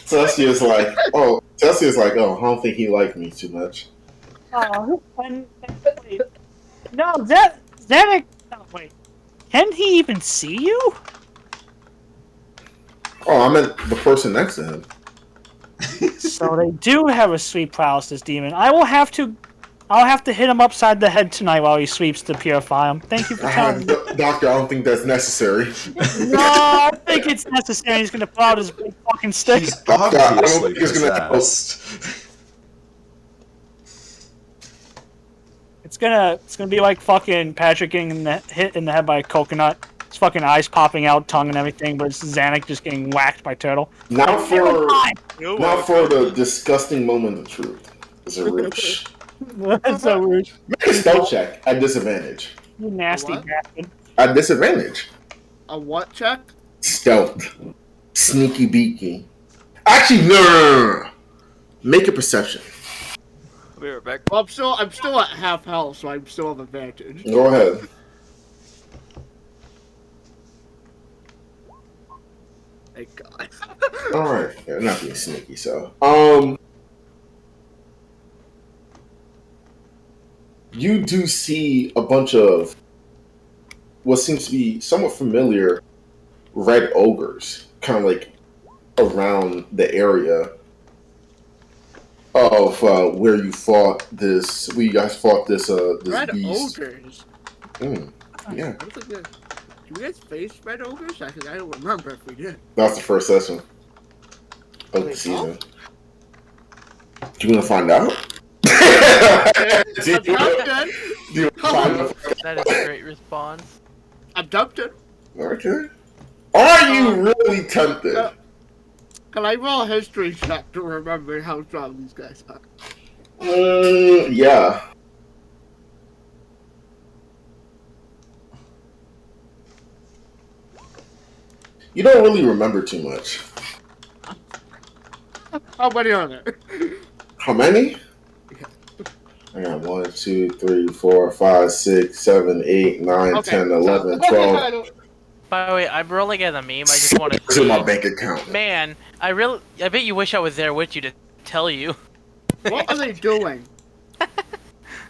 Telestia's like, "Oh, I don't think he liked me too much."
Oh, and wait. No, Zannik. Oh, wait. Can he even see you?
Oh, I meant the person next to him.
So they do have a sweep paralysis demon. I'll have to hit him upside the head tonight while he sweeps to purify him. Thank you for telling me.
Doctor, I don't think that's necessary.
No, I think it's necessary. He's gonna pull out his big fucking stick.
He's obviously
think it's gonna help.
possessed.
It's gonna be like fucking Patrick getting hit in the head by a coconut. His fucking eyes popping out, tongue and everything, but it's Zannik just getting whacked by Turtle.
Now for
You're
the disgusting moment of truth. Zaroozh.
That's so rude.
Make a stealth check at disadvantage.
You nasty
What?
bastard.
At disadvantage.
A what check?
Stealth. Sneaky beaky. Actually, no. Make a perception.
Be right back.
Well, I'm still at half health, so I'm still have advantage.
Go ahead.
Thank God.
Alright. Yeah, not being sneaky, so. You do see a bunch of what seems to be somewhat familiar red ogres, kind of like around the area of where you guys fought this
Red
beast.
ogres.
Yeah,
I don't think that. Do we guys face red ogres? I don't remember if we did.
that's the first session of the season. Do you want to find out? Do you wanna find out?
That is a great response.
I'm tempted.
Okay. Are you really tempted?
Can I roll a history check to remember how strong these guys are?
Yeah. You don't really remember too much.
How many are there?
How many? I got 1, 2, 3, 4, 5, 6, 7, 8, 9,
Okay,
10,
so-
11, 12.
By the way, I'm rolling at a meme. I just want to
It's in my
see.
bank account.
Man, I bet you wish I was there with you to tell you.
What are they doing?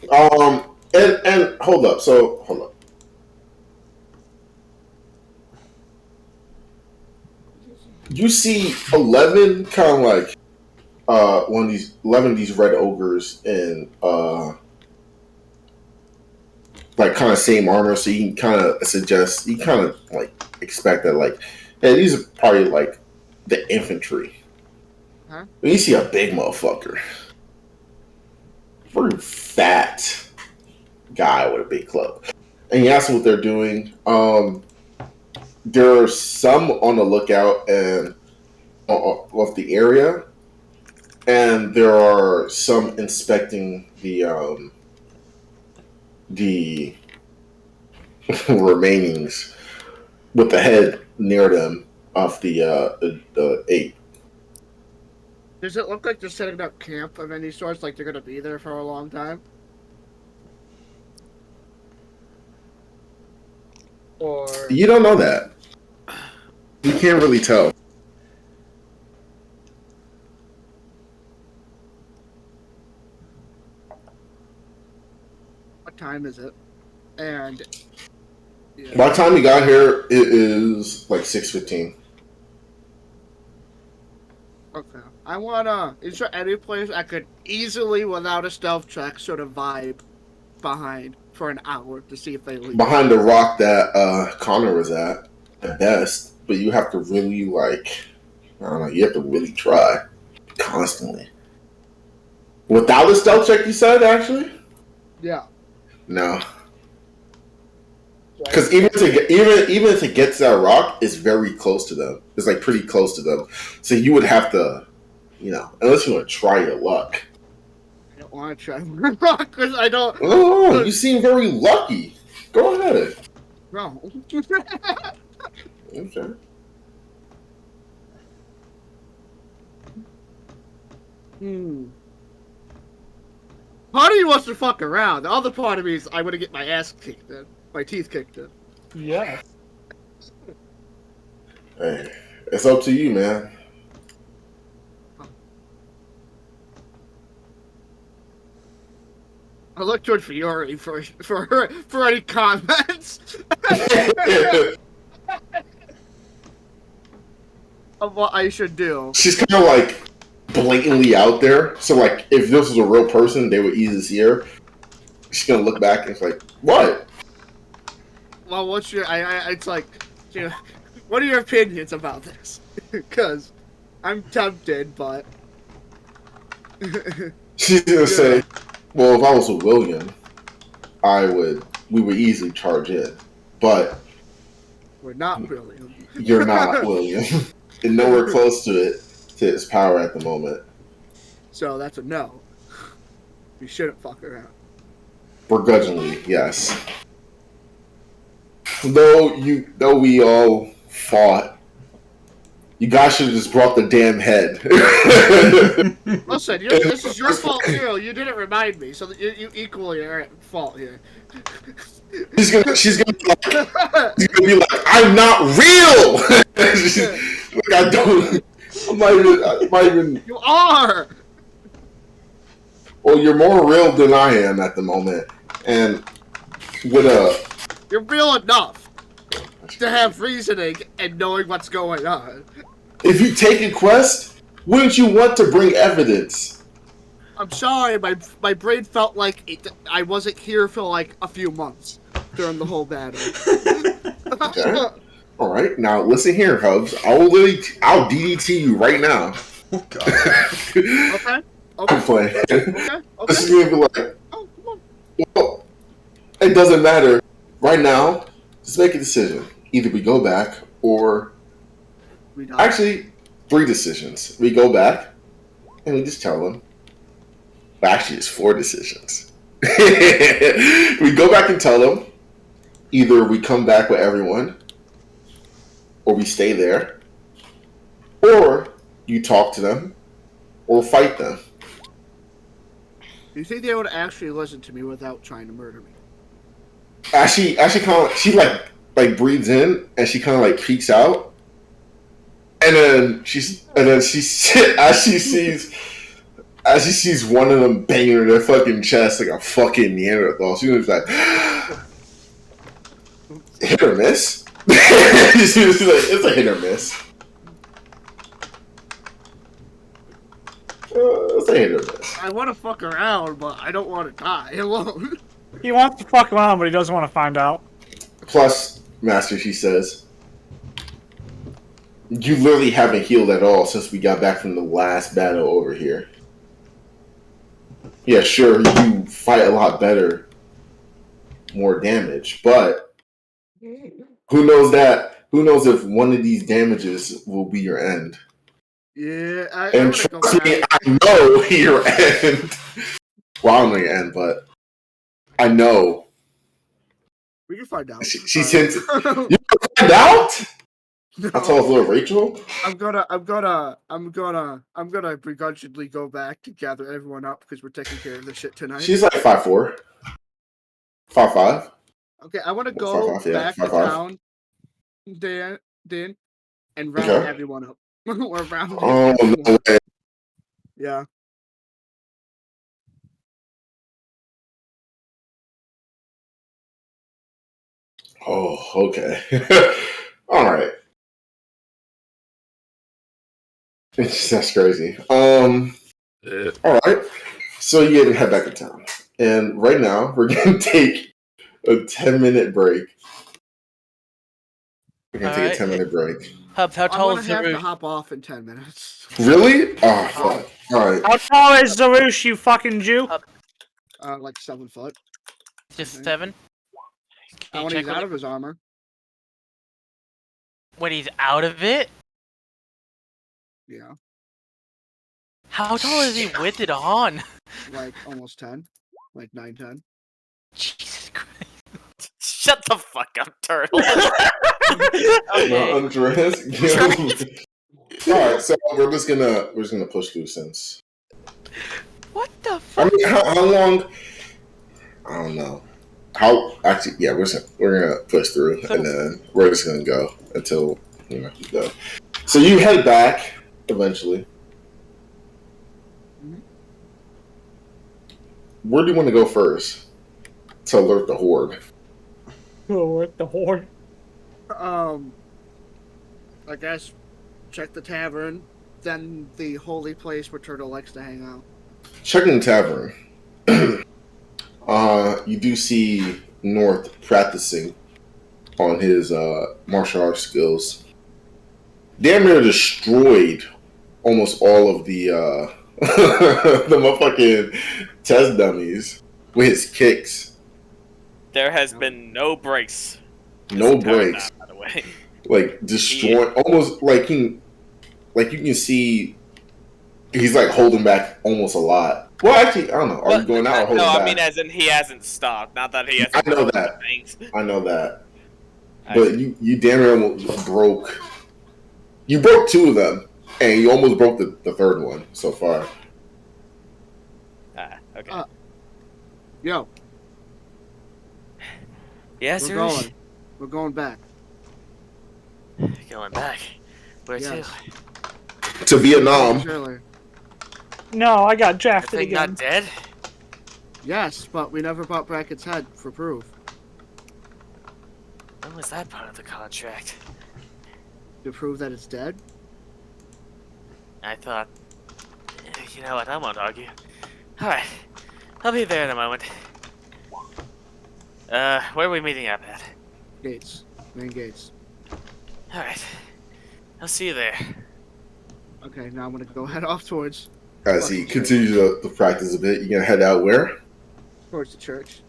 And hold up. So hold up. You see 11 kind of like one of these 11 of these red ogres in like kind of same armor, so you can kind of suggest, you kind of like expect that like, hey, these are probably like the infantry.
Huh?
When you see a big motherfucker, very fat guy with a big club, and you ask them what they're doing. There are some on the lookout and of the area, and there are some inspecting the remainings with the head near them of the 8.
Does it look like they're setting up camp of any sorts, like they're gonna be there for a long time? Or
You don't know that. You can't really tell.
what time is it? And yeah.
By the time we got here, it is like 6:15.
Okay. I wanna. Is there any place I could easily, without a stealth check, sort of vibe behind for an hour to see if they leave?
Behind the rock that Connor was at best, but you have to really like, I don't know, you have to really try constantly. Without a stealth check, you said actually?
Yeah.
No. Because even to get to that rock, it's very close to them. It's like pretty close to them. So you would have to, unless you want to try your luck.
I don't want to try rock because I don't.
Oh, you seem very lucky. Go ahead.
No.
Okay.
Part of me wants to fuck around. The other part of me is I want to get my ass kicked in, my teeth kicked in.
Yeah.
Hey, it's up to you, man.
I look toward Fiore for any comments of what I should do.
She's kind of like blatantly out there. So like, if this was a real person, they would easily see her. She's gonna look back and it's like, what?
Well, what's your? It's like, what are your opinions about this? Because I'm tempted, but
She's gonna say, well, if I was with William, we would easily charge in. But
we're not William.
you're not William. And nowhere close to his power at the moment.
So that's a no. We shouldn't fuck around.
Begrudgingly, yes. Though we all fought, you guys should have just brought the damn head.
Listen, this is your fault too. You didn't remind me, so you equally are at fault here.
She's gonna be like, I'm not real. Like, I don't. I'm not even.
You are.
Well, you're more real than I am at the moment, and with
You're real enough to have reasoning and knowing what's going on.
if you take a quest, wouldn't you want to bring evidence?
I'm sorry, my brain felt like I wasn't here for like a few months during the whole battle.
Okay. All right, now listen here, Hubs. I'll DDT you right now.
Oh, God.
Okay.
I'm playing.
Okay.
This is gonna be like,
Oh, come on.
well, it doesn't matter. Right now, just make a decision. Either we go back or
We don't.
actually 3 decisions. We go back and we just tell them. Actually, it's 4 decisions. We go back and tell them. Either we come back with everyone, or we stay there, or you talk to them, or fight them.
Do you think they would actually listen to me without trying to murder me?
She kind of she like breathes in and she kind of like peeks out, and then she as she sees one of them banging in their fucking chest like a fucking Neanderthal, she was like, hit or miss. She was like, it's a hit or miss. It's a hit or miss.
I want to fuck around, but I don't want to die alone.
He wants to fuck around, but he doesn't want to find out.
Plus, Master, she says, you literally haven't healed at all since we got back from the last battle over here. Yeah, sure, you fight a lot better, more damage, but who knows that? Who knows if one of these damages will be your end?
Yeah,
And trust me, I know your end. Well, I don't know your end, but I know.
We can find out.
She's hinting. You can find out?
No.
I told little Rachel.
I'm gonna begrudgingly go back to gather everyone up because we're taking care of this shit tonight.
She's like 5'4", 5'5".
Okay, I want to go
5'5", yeah,
back to
5'5".
town, Dan, and round
Okay.
everyone up. Or round
Oh, no way.
Yeah.
Oh, okay. All right. That's crazy. All right. So you get to head back to town. And right now, we're going to take a 10-minute break. We're going to take a 10-minute break.
Hubs, how
I'm
tall
gonna
is
have to
Zaroozh?
hop off in 10 minutes.
Really? Oh, fuck. All right.
How tall is Zaroozh, you fucking Jew?
Like 7 foot.
Just 7? Can you
When
check
he's out of his armor.
when he's out of it?
Yeah.
How tall is he with it on?
Like almost 10. Like 9, 10.
Jesus Christ.
Shut the fuck up, Turtle.
No, Andres. All right, so we're just gonna push through since.
What the
I
fuck?
mean, how long? I don't know. How actually? Yeah, we're gonna push through, and then we're just gonna go until you go. So you head back eventually.
Mhm.
Where do you want to go first to alert the horde?
Oh, what the horde?
I guess check the tavern, then the holy place where Turtle likes to hang out.
Checking the tavern. You do see North practicing on his martial arts skills. Damn near destroyed almost all of the the motherfucking test dummies with his kicks.
There has been no breaks.
No
this entire
breaks.
time, by the way.
Like destroying almost like you can see he's like holding back almost a lot. Well, actually, I don't know. Are you going out or holding
No,
back?
I mean as in he hasn't stopped. Not that he hasn't.
I know
broken
that.
things.
I know that. But you damn near almost broke. You broke 2 of them, and you almost broke the third one so far.
Okay.
Yo,
Yes,
we're
Zaroozh?
going. We're going back.
Going back. Where
Yes.
To Vietnam.
Surely.
No, I got
I
drafted
think
again.
not dead.
Yes, but we never bought Brackett's head for proof.
When was that part of the contract?
To prove that it's dead?
I thought. You know what? I won't argue. All right, I'll be there in a moment. Where are we meeting up at?
Gates. Main gates.
All right, I'll see you there.
Okay, now I'm gonna go head off towards
As he continues to practice a bit, you're gonna head out where?
the church.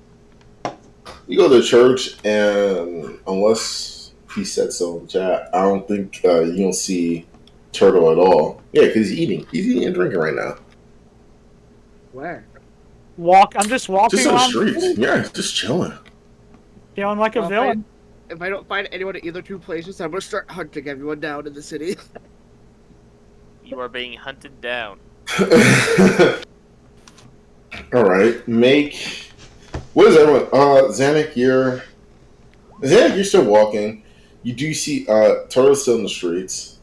You go to the church, and unless he said so in chat, I don't think you don't see Turtle at all. Yeah, because he's eating and drinking right now.
Where?
I'm just walking
Just on the
around,
streets. Yeah, just chilling.
feeling like a
Well,
villain.
If I don't find anyone at either 2 places, I'm gonna start hunting everyone down in the city.
You are being hunted down.
All right, make. What is everyone? Zannik, you're still walking. You do see Turtle's still in the streets.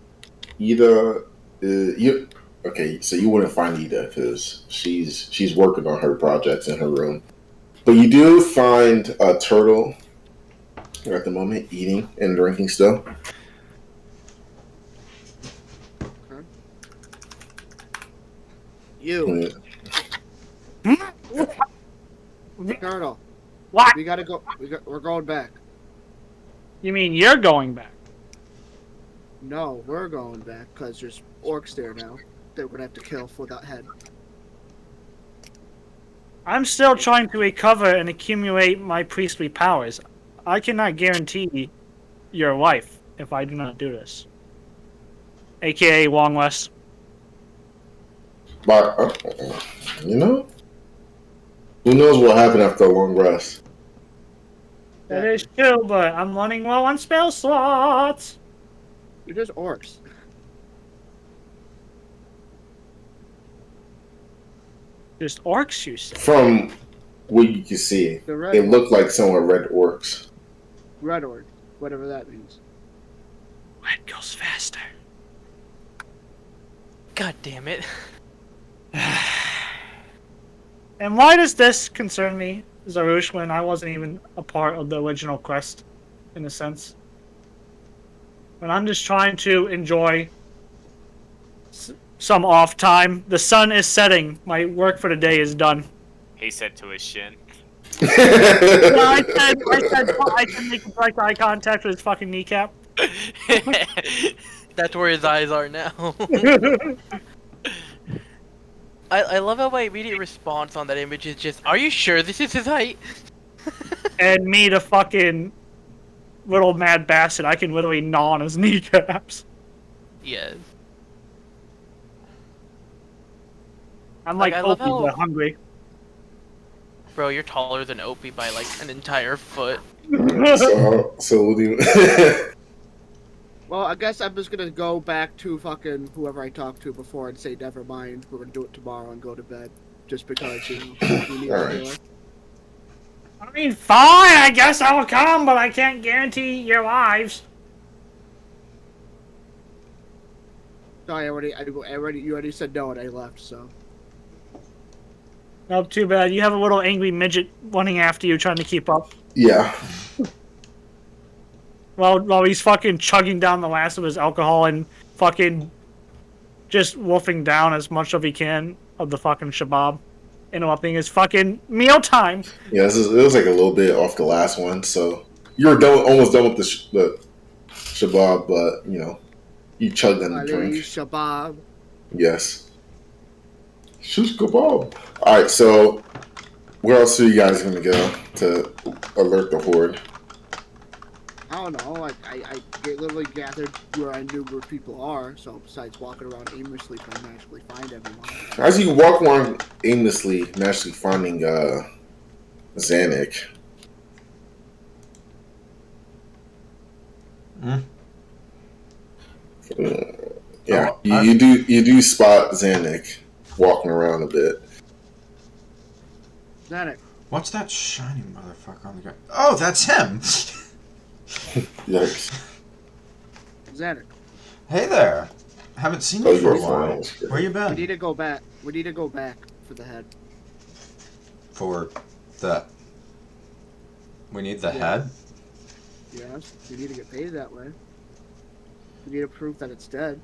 Ida, you okay? So you wouldn't find Ida because she's working on her projects in her room. But you do find Turtle at the moment eating and drinking still.
Huh? You, Turtle.
What?
We gotta go. We're going back.
You mean you're going back?
No, we're going back because there's orcs there now that we're gonna have to kill for that head.
I'm still trying to recover and accumulate my priestly powers. I cannot guarantee your life if I do not do this. AKA long rest.
But who knows what happened after a long rest?
That is true, but I'm running low on spell slots.
You're just orcs.
Just orcs, you say?
From what you can see,
The red
it looked like some were red orcs.
red orc, whatever that means.
Red goes faster.
God damn it.
And why does this concern me, Zaroozh, when I wasn't even a part of the original quest, in a sense? When I'm just trying to enjoy some off time. The sun is setting. My work for the day is done.
He said to his shin.
I can make direct eye contact with his fucking kneecap.
That's where his eyes are now. I love how my immediate response on that image is just, are you sure this is his height?
And me, the fucking little mad bastard, I can literally gnaw on his kneecaps.
Yes.
I'm like
I love
Opie,
how-
but hungry.
Bro, you're taller than Opie by like an entire foot.
So what do you?
Well, I guess I'm just gonna go back to fucking whoever I talked to before and say never mind. We're gonna do it tomorrow and go to bed, just because you need
All
to
right.
do it.
I mean, fine, I guess I'll come, but I can't guarantee your lives.
Sorry, you already said no and I left. So
Nope, too bad. You have a little angry midget running after you, trying to keep up.
Yeah.
While he's fucking chugging down the last of his alcohol and fucking just wolfing down as much of he can of the fucking shabab, interrupting his fucking meal time.
Yeah, it was like a little bit off the last one, so you were almost done with the shabab, but you chugged on the
Ali
drink.
Shabab.
Yes. Shish kebab. All right, so where else are you guys gonna go to alert the horde?
I don't know. I literally gathered where I knew where people are. So besides walking around aimlessly trying to magically find everyone.
As you walk around aimlessly, naturally finding Zannik.
Hmm?
Yeah,
Oh,
you do spot Zannik walking around a bit.
Zannik.
What's that shiny motherfucker on the ground? Oh, that's him!
Yikes.
Zannik.
Hey there! Haven't seen
Oh,
you for a
you're
while.
fine.
Where you
We
been?
need to go back. We need to go back for the head.
For the... We need the
Yeah.
head?
Yes. We need to get paid that way. We need to prove that it's dead.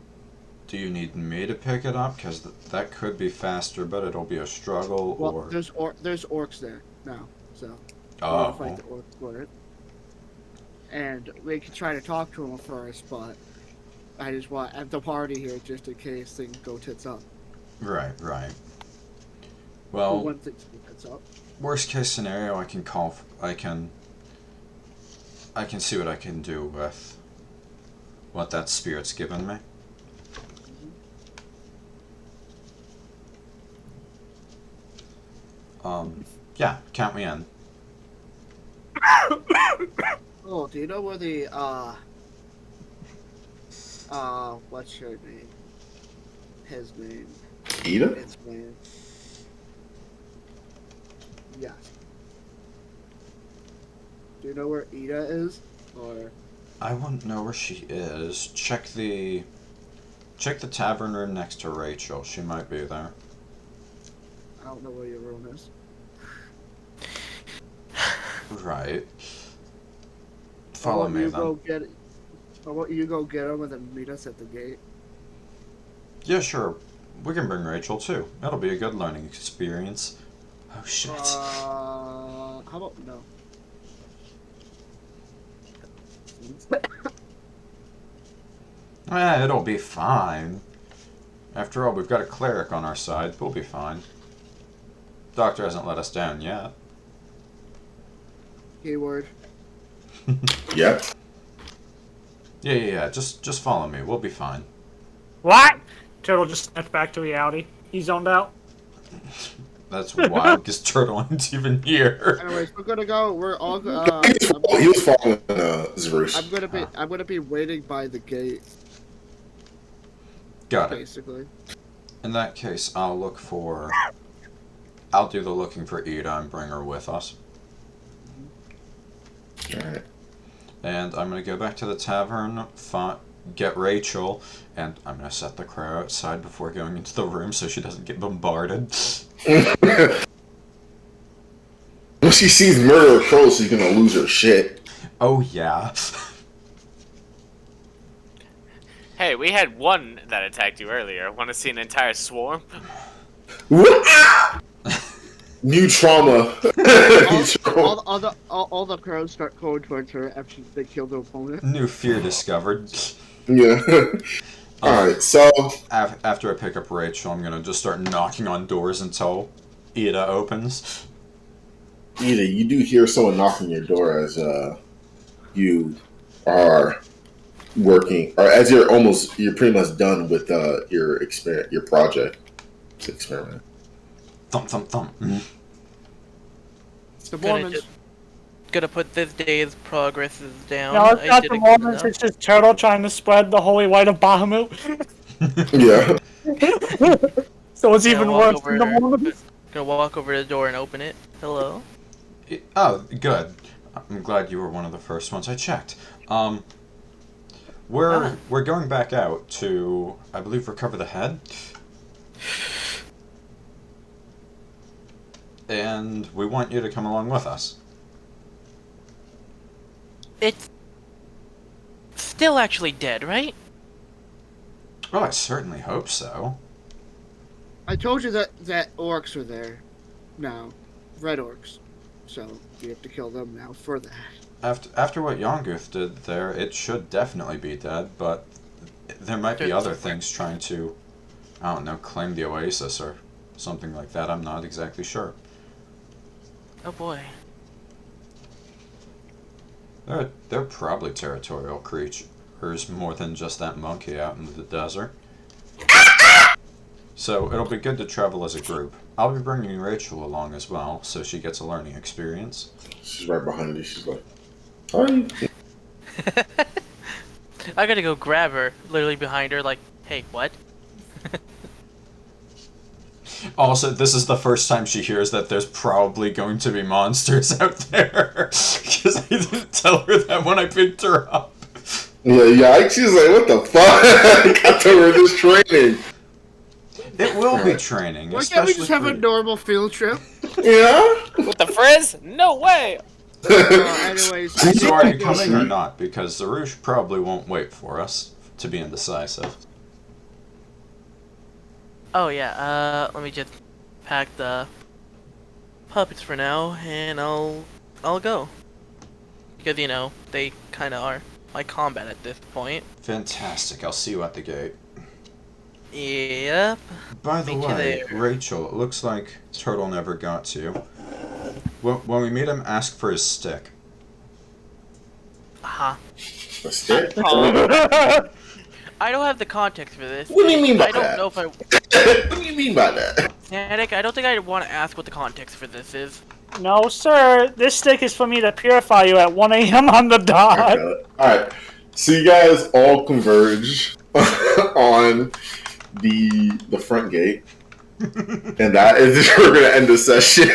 Do you need me to pick it up? Because that could be faster, but it'll be a struggle,
Well,
or...
there's orcs there now, so we're
Oh,
gonna fight the orcs for it. And we can try to talk to them first, but I just want at the party here just in case things go tits up.
right.
Well,
Well,
when things go tits up.
worst case scenario, I can call... I can see what I can do with what that spirit's given me. Yeah, count me in.
Oh, do you know where the what's your name? His name.
Ida?
It's man. Yes. Do you know where Ida is? Or
I wouldn't know where she is. Check the tavern room next to Rachel. She might be there.
I don't know where your room is.
Right.
How
Follow
about
me
you
then.
go get? How about you go get him and then meet us at the gate?
Yeah, sure. We can bring Rachel too. That'll be a good learning experience. Oh shit.
How about no?
It'll be fine. After all, we've got a cleric on our side. We'll be fine. Doctor hasn't let us down yet.
Keyword.
Yep.
Yeah. Just follow me. We'll be fine.
What? Turtle just snapped back to reality. He's zoned out.
That's wild, because Turtle ain't even here.
Anyways, we're gonna go. We're all.
He was following Zaroozh.
I'm gonna be waiting by the gate,
Got it.
basically.
In that case, I'll do the looking for Ida and bring her with us.
Alright.
And I'm gonna go back to the tavern, get Rachel, and I'm gonna set the crow outside before going into the room so she doesn't get bombarded.
When she sees murder crows, she's gonna lose her shit.
Oh yeah.
Hey, we had one that attacked you earlier. Want to see an entire swarm?
New trauma.
All the crows start going towards her after they kill their opponent.
New fear discovered.
Yeah. Alright, so
After I pick up Rachel, I'm gonna just start knocking on doors until Ida opens.
Ida, you do hear someone knocking your door as you are working, or as you're pretty much done with your project. It's an experiment.
Thump, thump, thump.
It's the
Gonna
Mormons.
Gonna put this day's progresses down.
No, it's
I
not
did
the
a good
Mormons,
enough.
it's just Turtle trying to spread the holy light of Bahamut.
Yeah.
So it's
Gonna
even
walk
worse than the
over-
Mormons.
Gonna walk over to the door and open it. Hello?
Oh, good. I'm glad you were one of the first ones I checked. We're going back out to, I believe, recover the head. And we want you to come along with us.
It's still actually dead, right?
Well, I certainly hope so.
I told you that orcs are there now, red orcs. So you have to kill them now for that.
After what Yungouth did there, it should definitely be dead, but there might be other things trying to, I don't know, claim the oasis or something like that. I'm not exactly sure.
Oh boy.
They're probably territorial creatures more than just that monkey out in the desert. So it'll be good to travel as a group. I'll be bringing Rachel along as well, so she gets a learning experience.
She's right behind you. She's like, "How are you?"
I gotta go grab her, literally behind her, like, hey, what?
Also, this is the first time she hears that there's probably going to be monsters out there. Because I didn't tell her that when I picked her up.
Yeah. She's like, "What the fuck?" I told her this training.
It will be training,
Why can't we
especially
just have a
for...
normal field trip?
Yeah.
With the frizz? No way!
Anyways,
So are you coming or not? Because Zaroozh probably won't wait for us to be indecisive.
Oh yeah, let me just pack the puppets for now, and I'll go. Because, you know, they kinda are my combat at this point.
Fantastic. I'll see you at the gate.
Yep.
By the
Meet you
way,
there.
Rachel, it looks like Turtle never got to you. When we meet him, ask for his stick.
Aha.
A stick?
I don't have the context for this.
What do you mean by
I don't
that?
know if I...
What do you mean by that?
Zannik, I don't think I want to ask what the context for this is.
No, sir. This stick is for me to purify you at 1 a.m. on the dot.
Alright. So you guys all converge on the front gate. And that is we're gonna end the session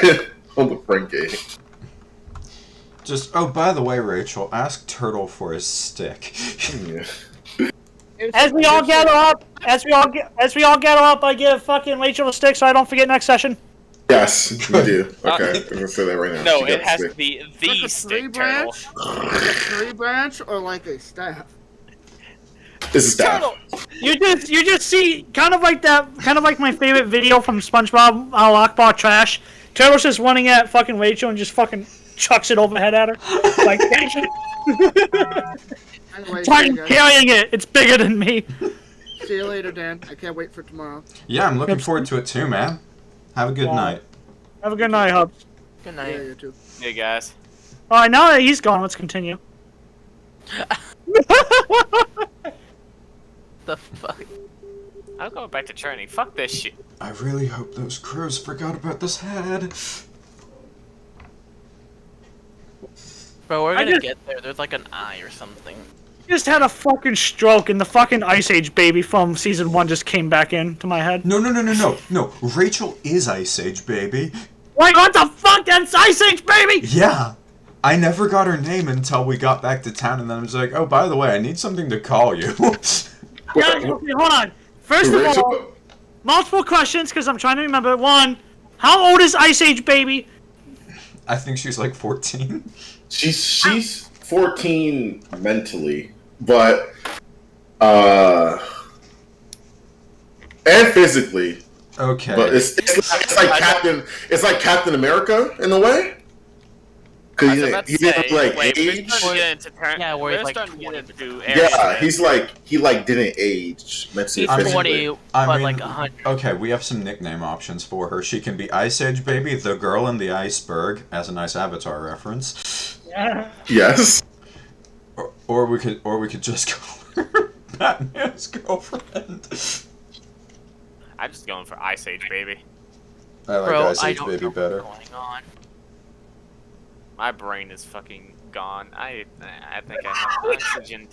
on the prank game.
Just, oh, by the way, Rachel, ask Turtle for his stick.
Yeah.
As we all gather up, I give fucking Rachel a stick so I don't forget next session.
Yes, we do. Okay, I'm gonna say that right now.
No,
She
it
got
has
sick.
to be
Like
the
a
stick turtle.
like a tree branch or like a staff?
This is staff.
Turtle.
You just see kind of like my favorite video from SpongeBob Lockball Trash. Turtle's just running at fucking Rachel and just fucking chucks it overhead at her. Like,
Anyway,
I'm carrying it. It's bigger than me.
see you later, Dan. I can't wait for tomorrow.
Yeah, I'm looking forward to it too, man. Have a good night.
Have a good night, Hubs.
Good
Yeah,
night.
you too.
Hey guys.
Alright, now that he's gone, let's continue.
The fuck?
I'm going back to training. Fuck this shit.
I really hope those crows forgot about this head.
Bro, we're
I
gonna
just-
get there. There's like an eye or something.
Just had a fucking stroke and the fucking Ice Age baby from season 1 just came back into my head.
No. Rachel is Ice Age, baby.
Wait, what the fuck? That's Ice Age baby!
Yeah. I never got her name until we got back to town, and then I was like, oh, by the way, I need something to call you.
Yeah, okay, hold on. First of all, multiple questions because I'm trying to remember. One, how old is Ice Age baby?
I think she's like 14.
She's 14 mentally, but and physically.
Okay.
But it's like Captain America in a way. Because he didn't like age.
Yeah, where he's,
we're
like,
starting to get
20.
into areas
Yeah,
that-
he didn't age mentally.
He's
physically.
20,
I
but
mean,
like 100.
okay, we have some nickname options for her. She can be Ice Age Baby, the girl in the iceberg, as a nice Avatar reference.
Yeah.
Yes.
Or we could just call her Batman's girlfriend.
I'm just going for Ice Age, baby.
I like
Bro,
Ice
I
Age
don't
Baby
know
better.
what's going on.
My brain is fucking gone. I think I have oxygen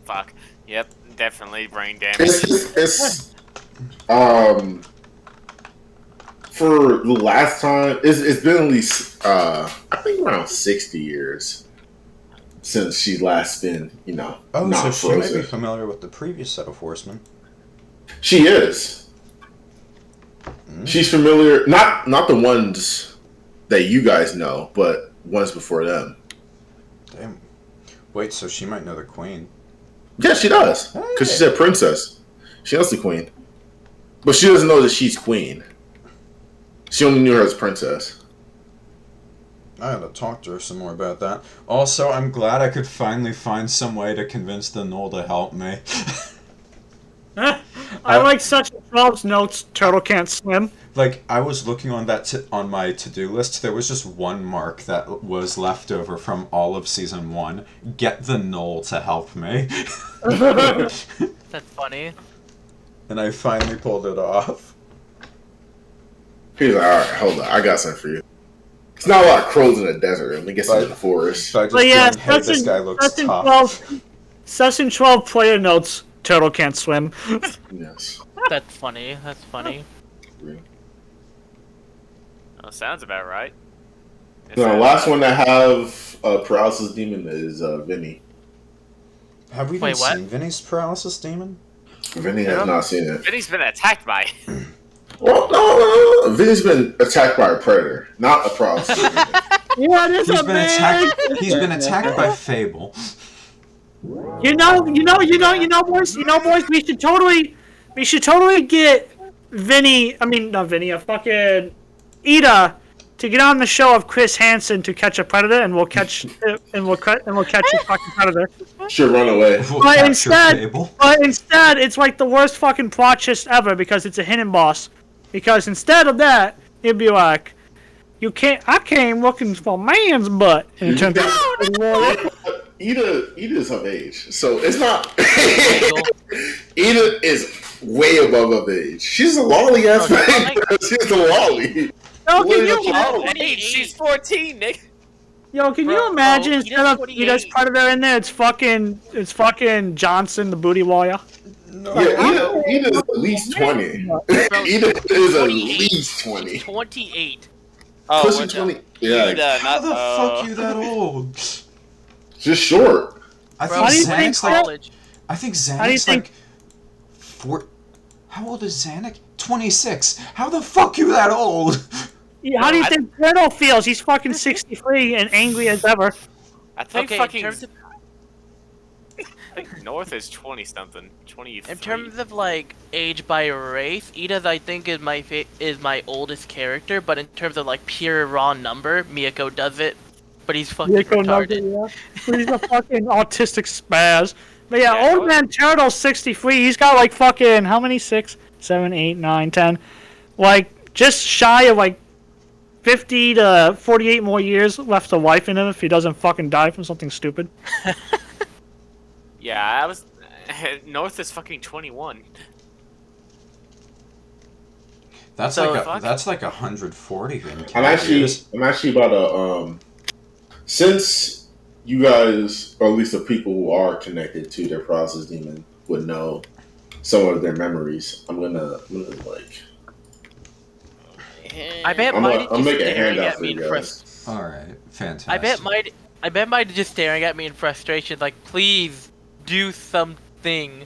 fuck. Yep, definitely brain damage.
It's for the last time. It's been at least I think around 60 years since she last been
Oh,
not
so she may
frozen.
be familiar with the previous set of horsemen.
She is. She's familiar. Not the ones that you guys know, but ones before them.
Damn. Wait, so she might know the queen.
Yeah, she does. Because she said princess. She knows the queen. But she doesn't know that she's queen. She only knew her as princess.
I gotta talk to her some more about that. Also, I'm glad I could finally find some way to convince the Gnoll to help me.
I like such 12's notes. Turtle can't swim.
Like, I was looking on that on my to-do list. There was just one mark that was left over from all of season 1. Get the Gnoll to help me.
That's funny.
And I finally pulled it off.
He's like, alright, hold on. I got something for you. It's not a lot of crows in the desert. Let me get some in the forest.
So I just
But yeah,
went, hey, this guy looks
Session
tough.
Session 12 player notes. Turtle can't swim.
Yes.
That's funny. That's funny.
Oh, sounds about right.
The last one that have paralysis demon is Vinny.
Have we
Wait,
even
what?
seen Vinny's paralysis demon?
Vinny has not seen it.
Vinny's been attacked by.
Well, no. Vinny's been attacked by a predator, not a paralysis demon.
Yeah, this
He's
a
been
big.
attacked. He's been attacked by Fable.
You know, boys. We should totally get Vinny. I mean, not Vinny. A fucking Ida to get on the show of Chris Hansen to catch a predator, and we'll catch a fucking predator.
Should run away.
We'll
But
capture Fable.
instead, it's like the worst fucking plot twist ever because it's a hidden boss. Because instead of that, it'd be like, I came looking for man's butt, and it turned out.
Ida's of age, so it's not. Ida is way above age. She's a lolly ass man. She's a lolly.
No,
What
can
is
you?
a lolly?
Hey, she's 14, Nick.
Yo, can you
Bro,
imagine
Ida's
instead of
28.
Ida's Predator in there, it's fucking Johnson, the booty warrior.
No.
Yeah, Eda is at least 20.
Bro,
Eda is at
28.
least 20.
She's 28.
Oh,
Pushing
which
20. Yeah,
Ida,
How
not
the fuck you that old?
just short.
I
Bro,
think
How do you
she's in
think
Zannik's like.
college.
I think
do you
Zannik's
think-
like. How old is Zannik? 26. How the fuck you that old?
Yeah, how do you think Turtle feels? He's fucking 63 and angry as ever.
I think
Okay,
fucking
in terms of
I think North is 20 something, 23.
in terms of like age by race, Ida's I think is my oldest character, but in terms of like pure raw number, Miyako does it, but he's fucking retarded.
Yeah. He's a fucking autistic spaz. But yeah,
Yeah,
old man Turtle's 63. He's got like fucking how many? 6, 7, 8, 9, 10. Like just shy of like 50 to 48 more years left to life in him if he doesn't fucking die from something stupid.
Yeah, I was. North is fucking 21.
That's
So,
like
fuck.
that's like 140 in
I'm actually about to since you guys, or at least the people who are connected to their process demon, would know some of their memories. I'm gonna like.
I bet
I'm
Mighty just
making a
staring
handout
at
for
me
you
in
guys.
frustration.
All right, fantastic.
I bet Mighty just staring at me in frustration, like, please do something.